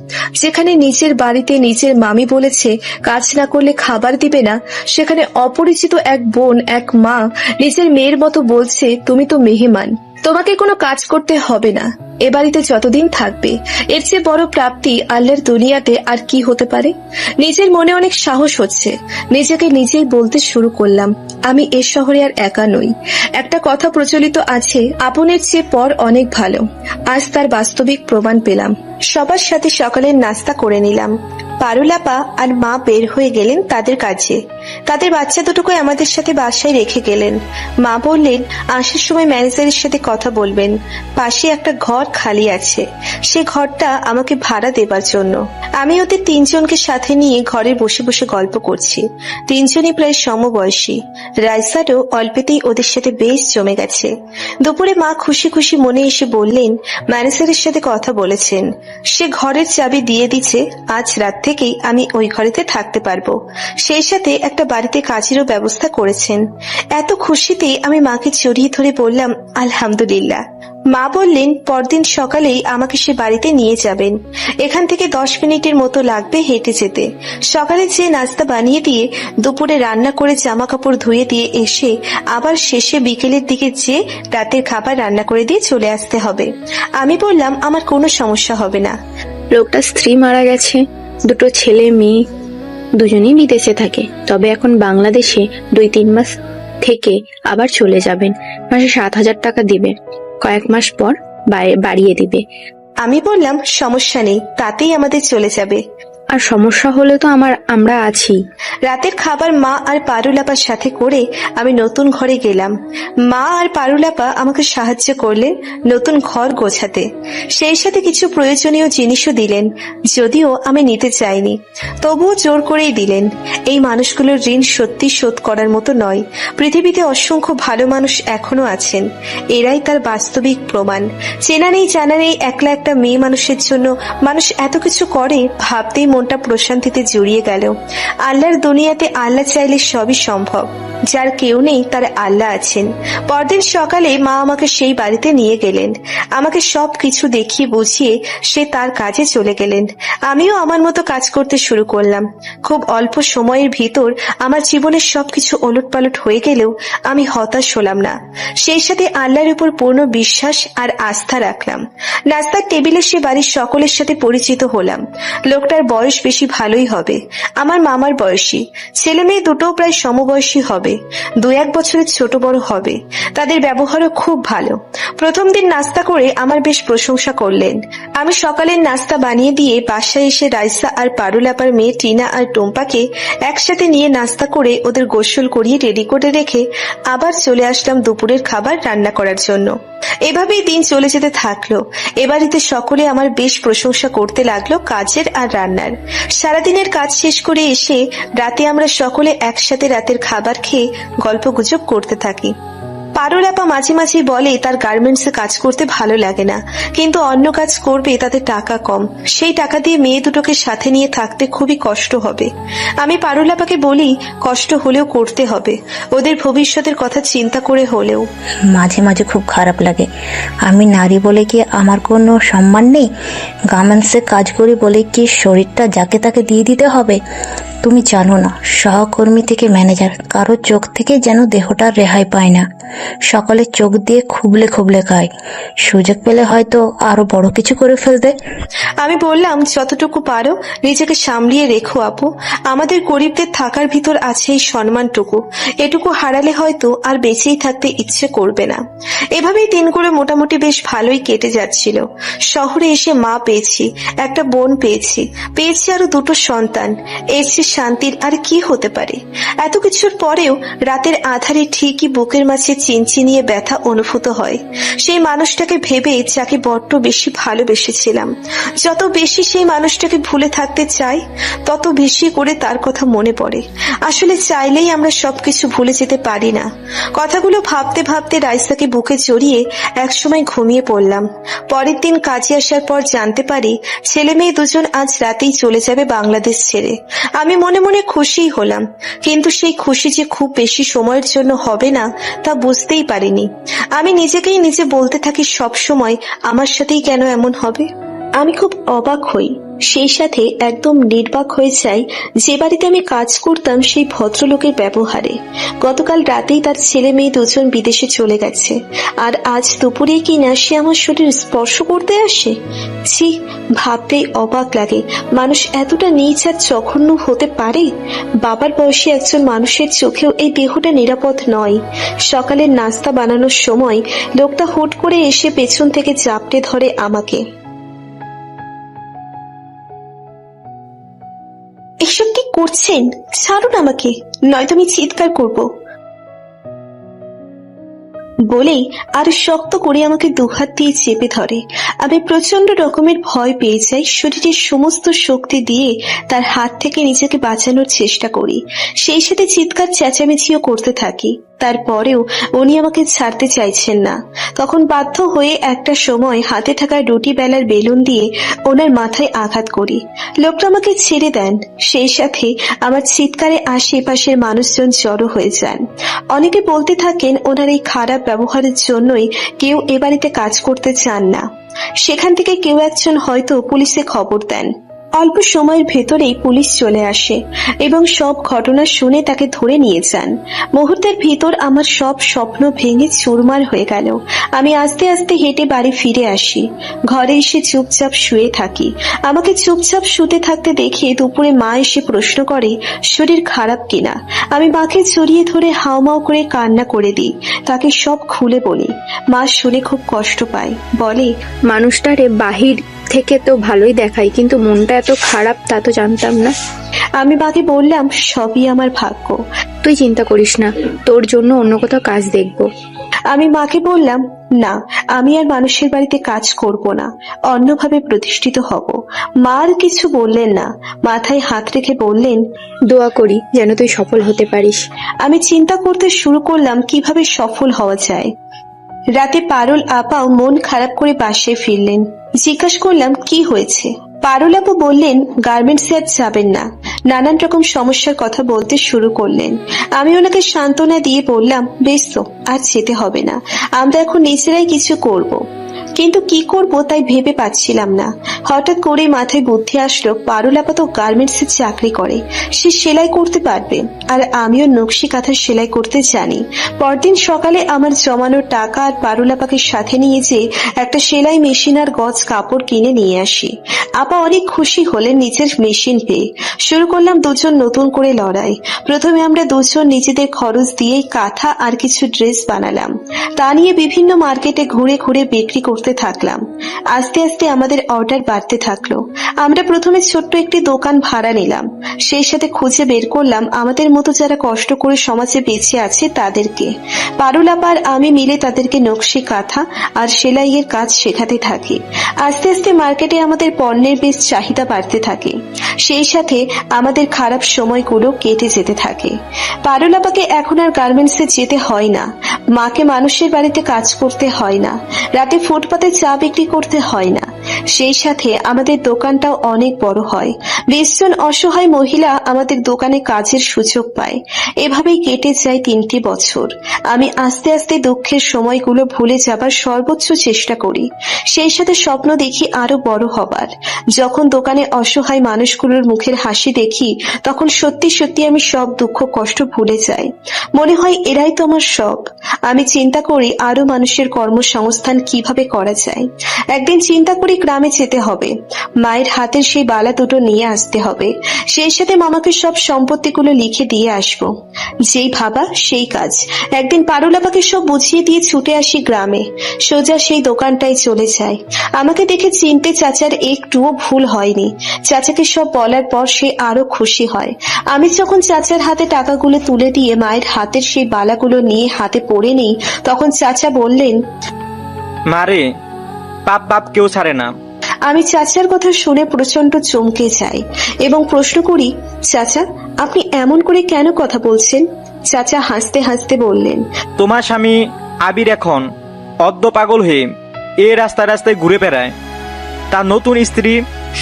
যেখানে নিজের বাড়িতে নিজের মামি বলেছে কাজ না করলে খাবার দিবে না, সেখানে অপরিচিত এক বোন, এক মা নিজের মেয়ের মতো বলছে তুমি তো মেহমান, তোমাকে কোনো কাজ করতে হবে না, এ বাড়িতে যতদিন থাকবে। এর চেয়ে বড় প্রাপ্তি আল্লাহর দুনিয়াতে আর কি হতে পারে? নিজের মনে অনেক সাহস হচ্ছে। নিজেকে নিজেই বলতে শুরু করলাম, আমি এ শহরে আর একা নই। একটা কথা প্রচলিত আছে, আপনের চেয়ে পর অনেক ভালো। আজ তার বাস্তবিক প্রমাণ পেলাম। সবার সাথে সকালের নাস্তা করে নিলাম। পারুলাপা আর মা বের হয়ে গেলেন তাদের কাজে। তাদের বাচ্চা দুটোকে আমাদের সাথে বাসায় রেখে গেলেন। মা বললেন আসার সময় ম্যানেজারের সাথে কথা বলবেন, পাশে একটা ঘর খালি আছে, সে ঘরটা আমাকে ভাড়া দেবার জন্য। আমি ওদের 3 জনকে সাথে নিয়ে ঘরে বসে বসে গল্প করছি। 3 জনই প্রায় সমবয়সী। রাইসারও অল্পেতেই ওদের সাথে বেশ জমে গেছে। দুপুরে মা খুশি খুশি মনে এসে বললেন ম্যানেজারের সাথে কথা বলেছেন, সে ঘরের চাবি দিয়ে দিচ্ছে। আজ রাত থেকেই আমি ওই ঘরেতে থাকতে পারবো। সেই সাথে একটা বাড়িতে কাজেরও ব্যবস্থা করেছেন। এত খুশিতে আমি মাকে জড়িয়ে ধরে বললাম আলহামদুলিল্লাহ। মা বললেন পরদিন সকালেই আমাকে সে বাড়িতে নিয়ে যাবেন। এখান থেকে 10 মিনিটের মতো লাগবে হেঁটে যেতে। সকালে যে নাস্তা বানিয়ে দিয়ে, দুপুরে রান্না করে জামা কাপড় ধুয়ে দিয়ে এসে আবার শেষে বিকেলের দিকে যে রাতের খাবার রান্না করে দিয়ে চলে আসতে হবে। আমি বললাম আমার কোনো সমস্যা হবে না। লোকটার স্ত্রী মারা গেছে, দুটো ছেলে মেয়ে দুজনেই বিদেশে থাকে, তবে এখন বাংলাদেশে 2-3 মাস থেকে আবার চলে যাবেন। মাসে 7,000 টাকা দিবে, কয়েক মাস পর বাড়িয়ে দিবে। আমি বললাম সমস্যা নেই, তাতেই আমাদের চলে যাবে। আর সমস্যা হলে তো আমরা আছি। রাতের খাবার মা আর পারুলাপার সাথে করে আমি নতুন ঘরে গেলাম। মা আর পারুলাপা আমাকে সাহায্য করলেন নতুন ঘর গোছাতে, সেই সাথে কিছু প্রয়োজনীয় জিনিসও দিলেন, যদিও আমি নিতে চাইনি, তবুও জোর করেই দিলেন। এই মানুষগুলোর ঋণ সত্যি শোধ করার মতো নয়। পৃথিবীতে অসংখ্য ভালো মানুষ এখনো আছেন, এরাই তার বাস্তবিক প্রমাণ। চেনা নেই জানা নেই একলা একটা মেয়ে মানুষের জন্য মানুষ এত কিছু করে, ভাবতেই মনটা প্রশান্তিতে জড়িয়ে গেল। আল্লাহর দুনিয়াতে আল্লাহ চাইলে সবই সম্ভব। যার কেউ নেই তার আল্লাহ আছেন। পরদিন সকালে মা আমাকে সেই বাড়িতে নিয়ে গেলেন। আমাকে সব কিছু দেখিয়ে বুঝিয়ে সে তার কাজে চলে গেলেন। আমিও আমার মতো কাজ করতে শুরু করলাম। খুব অল্প সময়ের ভিতর আমার জীবনের সবকিছু ওলটপালট হয়ে গেলেও আমি হতাশ হলাম না। সেই সাথে আল্লাহর উপর পূর্ণ বিশ্বাস আর আস্থা রাখলাম। নাস্তার টেবিলে সে বাড়ির সকলের সাথে পরিচিত হলাম। লোকটার বয়স বেশি ভালোই হবে, আমার মামার বয়সী। ছেলে মেয়ে দুটোও প্রায় সমবয়সী হবে, 2-1 বছরের ছোট বড় হবে। তাদের ব্যবহারও খুব ভালো। প্রথম দিন নাস্তা করে আমার বেশ প্রশংসা করলেন। আমি সকালের নাস্তা বানিয়ে দিয়ে বাসায় এসে রাইসা আর পারুলাপার মেয়ে টিনা আর টুম্পাকে একসাথে নিয়ে নাস্তা করে ওদের গোসল করিয়ে রেডি করে রেখে আবার চলে আসলাম দুপুরের খাবার রান্না করার জন্য। এভাবেই দিন চলে যেতে থাকলো। এবাড়িতে সকলে আমার বেশ প্রশংসা করতে লাগলো কাজের আর রান্নার। সারাদিনের কাজ শেষ করে এসে রাতে আমরা সকলে একসাথে রাতের খাবার খেয়ে গল্পগুজব করতে থাকি। পারুলাপা মাঝে মাঝে বলে তার গার্মেন্টসে কাজ করতে ভালো লাগে না, কিন্তু অন্য কাজ করবে তাতে টাকা কম, সেই টাকা দিয়ে মেয়ে দুটোকে সাথে নিয়ে থাকতে খুবই কষ্ট হবে। আমি পারুলাপাকে বলি কষ্ট হলেও করতে হবে, ওদের ভবিষ্যতের কথা চিন্তা করে হলেও। মাঝে মাঝে খুব খারাপ লাগে। আমি নারী বলে কি আমার কোনো সম্মান নেই? গার্মেন্টসে কাজ করি বলে কি শরীরটা যাকে তাকে দিয়ে দিতে হবে? তুমি জানো না, সহকর্মী থেকে ম্যানেজার কারো চোখ থেকে যেন দেহটা রেহাই পায় না। সকালে চোখ দিয়ে খুবলে খুবলে খায়, সুযোগ পেলে হয়তো আরো বড় কিছু করে ফেলতে। আমি বললাম যতটুকু পারো নিজেকে সামলিয়ে রেখো আপু, আমাদের গরিবদের থাকার ভিতর আছে এই সম্মানটুকু, এটুকু হারালে হয়তো আর বেঁচেই থাকতে ইচ্ছে করবে না। এভাবেই দিনগুলো মোটামুটি বেশ ভালোই কেটে যাচ্ছিল। শহরে এসে মা পেয়েছি, একটা বোন পেয়েছি আরো 2টো সন্তান। এর চেয়ে শান্তির আর কি হতে পারে? এত কিছুর পরেও রাতের আধারে ঠিকই বুকের মাঝে চিনচিনিয়ে ব্যথা অনুভূত হয়। সেই মানুষটাকে ভেবে যাকে বড্ড বেশি ভালোবেসেছিলাম। যত বেশি সেই মানুষটাকে ভুলে থাকতে চাই, তত বেশি করে তার কথা মনে পড়ে। আসলে চাইলেই আমরা সবকিছু ভুলে যেতে পারি না। কথাগুলো ভাবতে ভাবতে রাইসাকে বুকে জড়িয়ে একসময় ঘুমিয়ে পড়লাম। পরের দিন কাজে আসার পর জানতে পারি ছেলে মেয়ে দুজন আজ রাতেই চলে যাবে বাংলাদেশ ছেড়ে। আমি মনে মনে খুশিই হলাম, কিন্তু সেই খুশি যে খুব বেশি সময়ের জন্য হবে না তা বুঝতেই পারিনি। আমি নিজেকেই নিজে বলতে থাকি সব সময় আমার সাথেই কেন এমন হবে। আমি খুব অবাক হই, সেই সাথে একদম নির্বাক হয়ে যাই যে বাড়িতে আমি কাজ করতাম সেই ভদ্রলোকের ব্যবহারে। গতকাল রাতেই তার ছেলে মেয়ে দুজন বিদেশে চলে গেছে, আর আজ দুপুরে কিনা সে আমার শরীর স্পর্শ করতে আসে। ছি, ভাবতেই অবাক লাগে মানুষ এতটা নীচ আর জঘন্য হতে পারে। বাবার বয়সী একজন মানুষের চোখেও এই দেহটা নিরাপদ নয়। সকালের নাস্তা বানানোর সময় লোকটা হুট করে এসে পেছন থেকে জাপটে ধরে আমাকে। এসব কি করছেন? ছাড়ুন আমাকে, নয়তো আমি চিৎকার করব বলেই আরো শক্ত করে আমাকে দুহাত দিয়ে চেপে ধরে। আমি প্রচন্ড রকমের ভয় পেয়ে যাই, শরীরের সমস্ত শক্তি দিয়ে তার হাত থেকে নিজেকে বাঁচানোর চেষ্টা করি, সেই সাথে চিৎকার চেঁচামেচিও করতে থাকি। তারপরেও উনি আমাকে ছাড়তে চাইছেন না। তখন বাধ্য হয়ে একটা সময় হাতে থাকা রুটি বেলার বেলুন দিয়ে ওনার মাথায় আঘাত করি। লোকটা আমাকে ছেড়ে দেন, সেই সাথে আমার চিৎকারে আশেপাশের মানুষজন জড়ো হয়ে যান। অনেকে বলতে থাকেন ওনার এই খারাপ ব্যবহারের জন্যই কেউ এ বাড়িতে কাজ করতে চান না। সেখান থেকে কেউ একজন হয়তো পুলিশে খবর দেন, অল্প সময়ের ভেতরেই পুলিশ চলে আসে এবং সব ঘটনা শুনে তাকে ধরে নিয়ে যান। মুহূর্তের ভিতর আমার সব স্বপ্ন ভেঙে চুরমার হয়ে গেল। আমি আস্তে আস্তে হেঁটে বাড়ি ফিরে আসি। ঘরে এসে চুপচাপ শুয়ে থাকি। আমাকে চুপচাপ শুতে থাকতে দেখে দুপুরে মা এসে প্রশ্ন করে শরীর খারাপ কিনা। আমি মাকে জড়িয়ে ধরে হাউমাউ করে কান্না করে দিই, তাকে সব খুলে বলি। মা শুনে খুব কষ্ট পায়, বলে মানুষটারে বাহির থেকে তো ভালোই দেখায়, কিন্তু মনটা এত খারাপ তা তো জানতাম না। আমি মাকে বললাম সবই আমার ভাগ্য। তুই চিন্তা করিস না, তোর জন্য অন্য কোথাও কাজ দেখবো। আমি মাকে বললাম না, আমি আর মানুষের বাড়িতে কাজ করব না, অন্যভাবে প্রতিষ্ঠিত হব। মা আর কিছু বললেন না, মাথায় হাত রেখে বললেন দোয়া করি যেন তুই সফল হতে পারিস। আমি চিন্তা করতে শুরু করলাম কিভাবে সফল হওয়া যায়। রাতে পারুল আপাও মন খারাপ করে বাসায় ফিরলেন। জিজ্ঞাসা করলাম কি হয়েছে। পারুল আপু বললেন গার্মেন্টসে আর যাবেন না, নানান রকম সমস্যার কথা বলতে শুরু করলেন। আমি ওনাকে সান্ত্বনা দিয়ে বললাম বেশ তো, আর যেতে হবে না, আমরা এখন নিজেরাই কিছু করব। কিন্তু কি করব তাই ভেবে পাচ্ছিলাম না। হঠাৎ করে মাথায় বুদ্ধি আসলো পারুল আপা তো গার্মেন্টসে চাকরি করে, সে সেলাই করতে পারবে, আর আমিও নকশি কাঁথা সেলাই করতে জানি। পরদিন সকালে আমার জমানো টাকা আর পারুল আপাকে সাথে নিয়ে যে একটা সেলাই মেশিন আর গজ কাপড় কিনে নিয়ে আসি। আপা অনেক খুশি হলেন নিজের মেশিন পেয়ে। শুরু করলাম দুজন নতুন করে লড়াই। প্রথমে আমরা দুজন নিজেদের খরচ দিয়েই কাঁথা আর কিছু ড্রেস বানালাম, তা নিয়ে বিভিন্ন মার্কেটে ঘুরে ঘুরে বিক্রি করতে থাকলাম। আস্তে আস্তে আমাদের অর্ডার বাড়তে থাকলো। আমরা প্রথমে ছোট্ট একটি দোকান ভাড়া নিলাম, সেই সাথে খুঁজে বের করলাম আমাদের মতো যারা কষ্ট করে সমাজে বেঁচে আছে তাদেরকে। পারুল আপা আর আমি মিলে তাদেরকে নকশি কাঁথা আর সেলাইয়ের কাজ শেখাতে থাকি। আস্তে আস্তে মার্কেটে আমাদের পণ্যের বেশ চাহিদা বাড়তে থাকে, সেই সাথে আমাদের খারাপ সময়গুলো কেটে যেতে থাকে। পারুল আপাকে এখন আর গার্মেন্টসে যেতে হয় না, মাকে মানুষের বাড়িতে কাজ করতে হয় না, রাতে ফুটপাতে চা বিক্রি করতে হয় না। সেই সাথে আমাদের দোকানটাও অনেক বড় হয়। 20 জন অসহায় মহিলা আমাদের দোকানে কাজের সুযোগ পায়। এভাবেই কেটে যায় 3টি বছর। আমি আস্তে আস্তে দুঃখের সময়গুলো ভুলে যাবার সর্বোচ্চ চেষ্টা করি। সেই সাথে স্বপ্ন দেখি আরো বড় হবার। যখন দোকানে অসহায় মানুষগুলোর মুখের হাসি দেখি, তখন সত্যি সত্যি আমি সব দুঃখ কষ্ট ভুলে যাই। মনে হয় এরাই তো আমার সব। আমি চিন্তা করি আরো মানুষের কর্মসংস্থান কিভাবে করা যায়। একদিন চিন্তা করি গ্রামে যেতে হবে, মায়ের হাতের সেই বালা দুটো নিয়ে আসতে হবে, সেই সাথে মামাকে সব সম্পত্তিগুলো লিখে দিয়ে আসবো। যেই ভাবা সেই কাজ। একদিন পারুল আপাকে সব বুঝিয়ে দিয়ে ছুটে আসি গ্রামে, সোজা সেই দোকানটায় চলে যায়। আমাকে দেখে চিনতে চাচার একটুও ভুল হয়নি। চাচাকে সব বলার পর সে আরো খুশি হয়। আমি যখন চাচার হাতে টাকাগুলো তুলে দিয়ে মায়ের হাতের সেই বালাগুলো নিয়ে হাতে পরে নিই, তখন চাচা বললেন মারে, পাপ বাপ কেউ ছাড়ে না। আমি চাচার কথা শুনে প্রচন্ড চমকে যাই এবং প্রশ্ন করি, চাচা আপনি এমন করে কেন কথা বলছেন? চাচা হাসতে হাসতে বললেন, তোমার স্বামী আবির এখন অর্ধ পাগল হয়ে এ রাস্তায় রাস্তায় ঘুরে বেড়ায়। তার নতুন স্ত্রী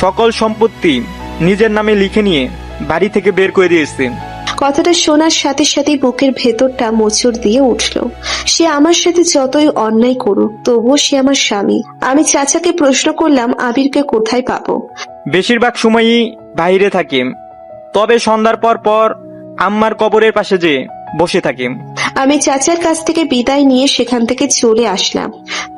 সকল সম্পত্তি নিজের নামে লিখে নিয়ে বাড়ি থেকে বের করে দিয়েছে। কথাটা শোনার সাথে সাথে বুকের ভেতরটা মোচড় দিয়ে উঠল। সে আমার সাথে যতই অন্যায় করুক তবুও সে আমার স্বামী। আমি চাচাকে প্রশ্ন করলাম আবিরকে কোথায় পাবো। বেশিরভাগ সময়ই বাইরে থাকে, তবে সন্ধ্যার পর পর আম্মার কবরের পাশে যে বসে থাকে। আমি চাচার কাছ থেকে বিদায় নিয়ে সেখান থেকে চলে আসলাম।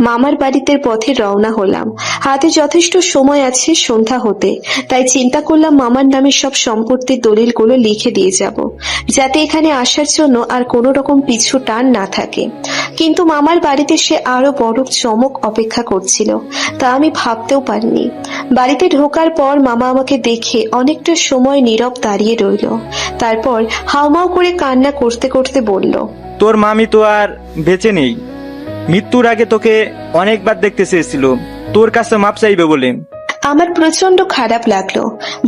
মামার বাড়িতে পথে রওনা হলাম। হাতে যথেষ্ট সময় আছে সন্ধ্যা হতে, তাই চিন্তা করলাম মামার নামে সব সম্পত্তির দলিলগুলো লিখে দিয়ে যাব, যাতে এখানে আসার জন্য আর কোনো রকম পিছু টান না থাকে। কিন্তু মামার বাড়িতে সে আরো বড় চমক অপেক্ষা করছিল, তা আমি ভাবতেও পারিনি। বাড়িতে ঢোকার পর মামা আমাকে দেখে অনেকটা সময় নীরব দাঁড়িয়ে রইল। তারপর হাউমাউ করে কান্না করতে করতে বলল, তোর মামি তো আর বেঁচে নেই। মৃত্যুর আগে তোকে অনেকবার দেখতে চেয়েছিল, তোর কাছে মাপ চাইবে বলে। আমার প্রচন্ড খারাপ লাগলো।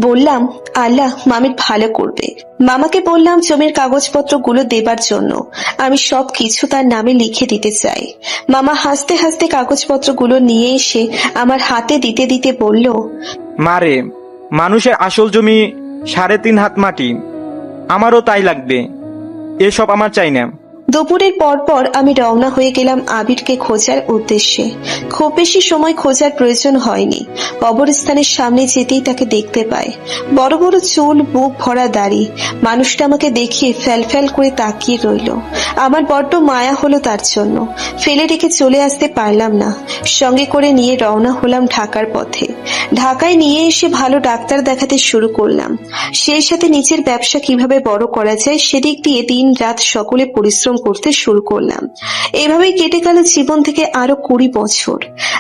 বললাম আল্লাহ মামির ভালো করবে। মামাকে বললাম জমির কাগজপত্রগুলো দেবার জন্য, আমি সব কিছু তার নামে লিখে দিতে চাই। মামা হাসতে হাসতে কাগজপত্রগুলো নিয়ে এসে আমার হাতে দিতে দিতে বলল, মারে, মানুষের আসল জমি 3.5 হাত মাটি, আমারও তাই লাগবে। এসব আমার চাই না। দুপুরের পর আমি রওনা হয়ে গেলাম আবিরকে খোঁজার উদ্দেশ্যে। খুব বেশি সময় খোঁজার প্রয়োজন হয়নি। কবরস্থানের সামনে যেতেই তাকে দেখতে পাই। বড় বড় চুল, বুক ভরা দাড়ি। মানুষটা আমাকে দেখিয়ে ফ্যাল করে তাকিয়ে রইল। আমার বড্ড মায়া হলো তার জন্য। ফেলে রেখে চলে আসতে পারলাম না। সঙ্গে করে নিয়ে রওনা হলাম ঢাকার পথে। ঢাকায় নিয়ে এসে ভালো ডাক্তার দেখাতে শুরু করলাম। সেই সাথে নিজের ব্যবসা কিভাবে বড় করা যায় সেদিক দিয়ে দিন রাত সকলে পরিশ্রম করতে শুরু করলাম। এভাবেই কেটে গেল জীবন থেকে আরো 20 বছর।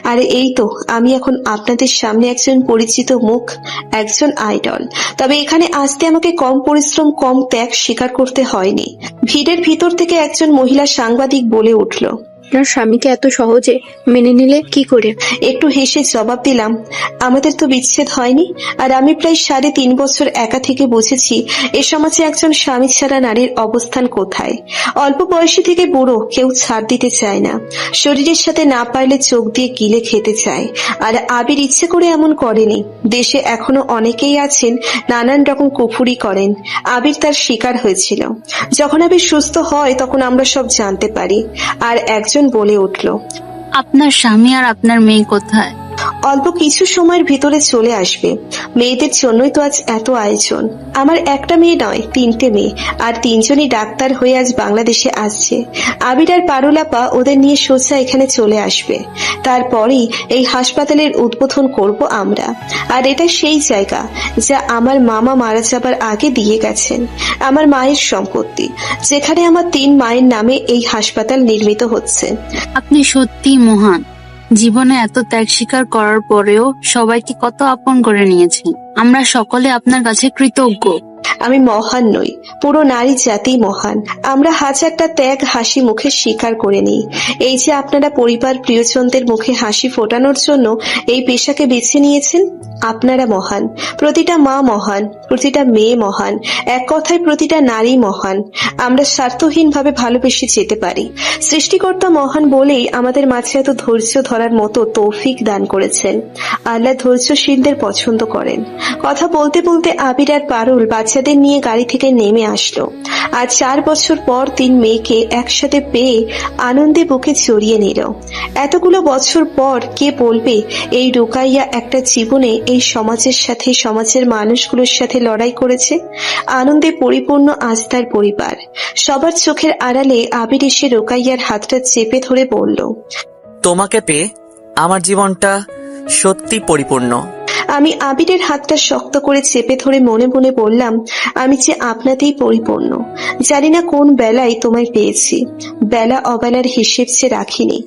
আর এই তো আমি এখন আপনাদের সামনে একজন পরিচিত মুখ, একজন আইডল। তবে এখানে আসতে আমাকে কম পরিশ্রম, কম ত্যাগ স্বীকার করতে হয়নি। ভিড়ের ভিতর থেকে একজন মহিলা সাংবাদিক বলে উঠল, আপনার স্বামীকে এত সহজে মেনে নিলে কি করে? একটু হেসে জবাব দিলাম, আমাদের তো বিচ্ছেদ হয়নি। আর আমি প্রায় 3.5 বছর একা থেকে বুঝেছি এ সমাজে একজন স্বামী ছাড়া নারীর অবস্থান কোথায়। অল্প বয়সী থেকে বুড়ো কেউ ছাড় দিতে চায় না। শরীরের সাথে না পারলে চোখ দিয়ে গিলে খেতে চায়। আর আবির ইচ্ছে করে এমন করেনি। দেশে এখনো অনেকেই আছেন নানান রকম কুফুরি করেন। আবির তার শিকার হয়েছিল। যখন আবির সুস্থ হয় তখন আমরা সব জানতে পারি। আর একজন বলে উঠল, আপনার স্বামী আর আপনার মেয়ে কোথায়? অল্প কিছু সময়ের ভিতরে চলে আসবে। মেয়েদের জন্যই তো আজ এত আয়োজন। আমার একটা মেয়ে নয়, 3টে মেয়ে। আর 3জনই ডাক্তার হয়ে আজ বাংলাদেশে আসছে। আবির আর পারুলাপা ওদের নিয়ে সোজা এখানে চলে আসবে। তারপরেই এই হাসপাতালের উদ্বোধন করব আমরা। আর এটা সেই জায়গা যা আমার মামা মারা যাবার আগে দিয়ে গেছেন। আমার মায়ের সম্পত্তি, যেখানে আমার 3 মায়ের নামে এই হাসপাতাল নির্মিত হচ্ছে। আপনি সত্যি মহান। জীবনে এত ত্যাগ স্বীকার করার পরেও সবাইকে কত আপন করে নিয়েছেন। আমরা সকলে আপনার কাছে কৃতজ্ঞ। আমি মহান নই, পুরো নারী জাতি মহান। আমরা হাজারটা ত্যাগ হাসি মুখে স্বীকার করে নিই। এই যে আপনারা পরিবার প্রিয়জনদের মুখে হাসি ফোটানোর জন্য এই পেশাকে বেছে নিয়েছেন, আপনারা মহান। প্রতিটা মা মহান, প্রতিটা মেয়ে মহান, এক কথায় প্রতিটা নারী মহান। আমরা স্বার্থহীন ভাবে ভালোবেসে যেতে পারি। সৃষ্টিকর্তা মহান বলেই আমাদের মাঝে এত ধৈর্য ধরার মতো তৌফিক দান করেছেন। আল্লাহ ধৈর্যশীলদের পছন্দ করেন। কথা বলতে বলতে আবির আর পারুল বাচ্চাদের নিয়ে গাড়ি থেকে নেমে আসলো। আর 4 বছর পর 3 মেয়েকে একসাথে পেয়ে আনন্দে বুকে জড়িয়ে নিল। এতগুলো বছর পর কে বলবে এই রুকাইয়া একটা জীবনে এই সমাজের সাথে, সমাজের মানুষগুলোর সাথে লড়াই করেছে। আনন্দে পরিপূর্ণ আস্থার পরিবার। সবার চোখের আড়ালে আবির এসে রুকাইয়ার হাতটা চেপে ধরে বলল, তোমাকে পেয়ে আমার জীবনটা সত্যি পরিপূর্ণ। আমি আবিরের হাতটা শক্ত করে চেপে ধরে মনে মনে বললাম, আমি যে আপনাতেই পরিপূর্ণ। জানি না কোন বেলায় তোমায় পেয়েছি। বেলা অবেলার হিসেব যে রাখিনি।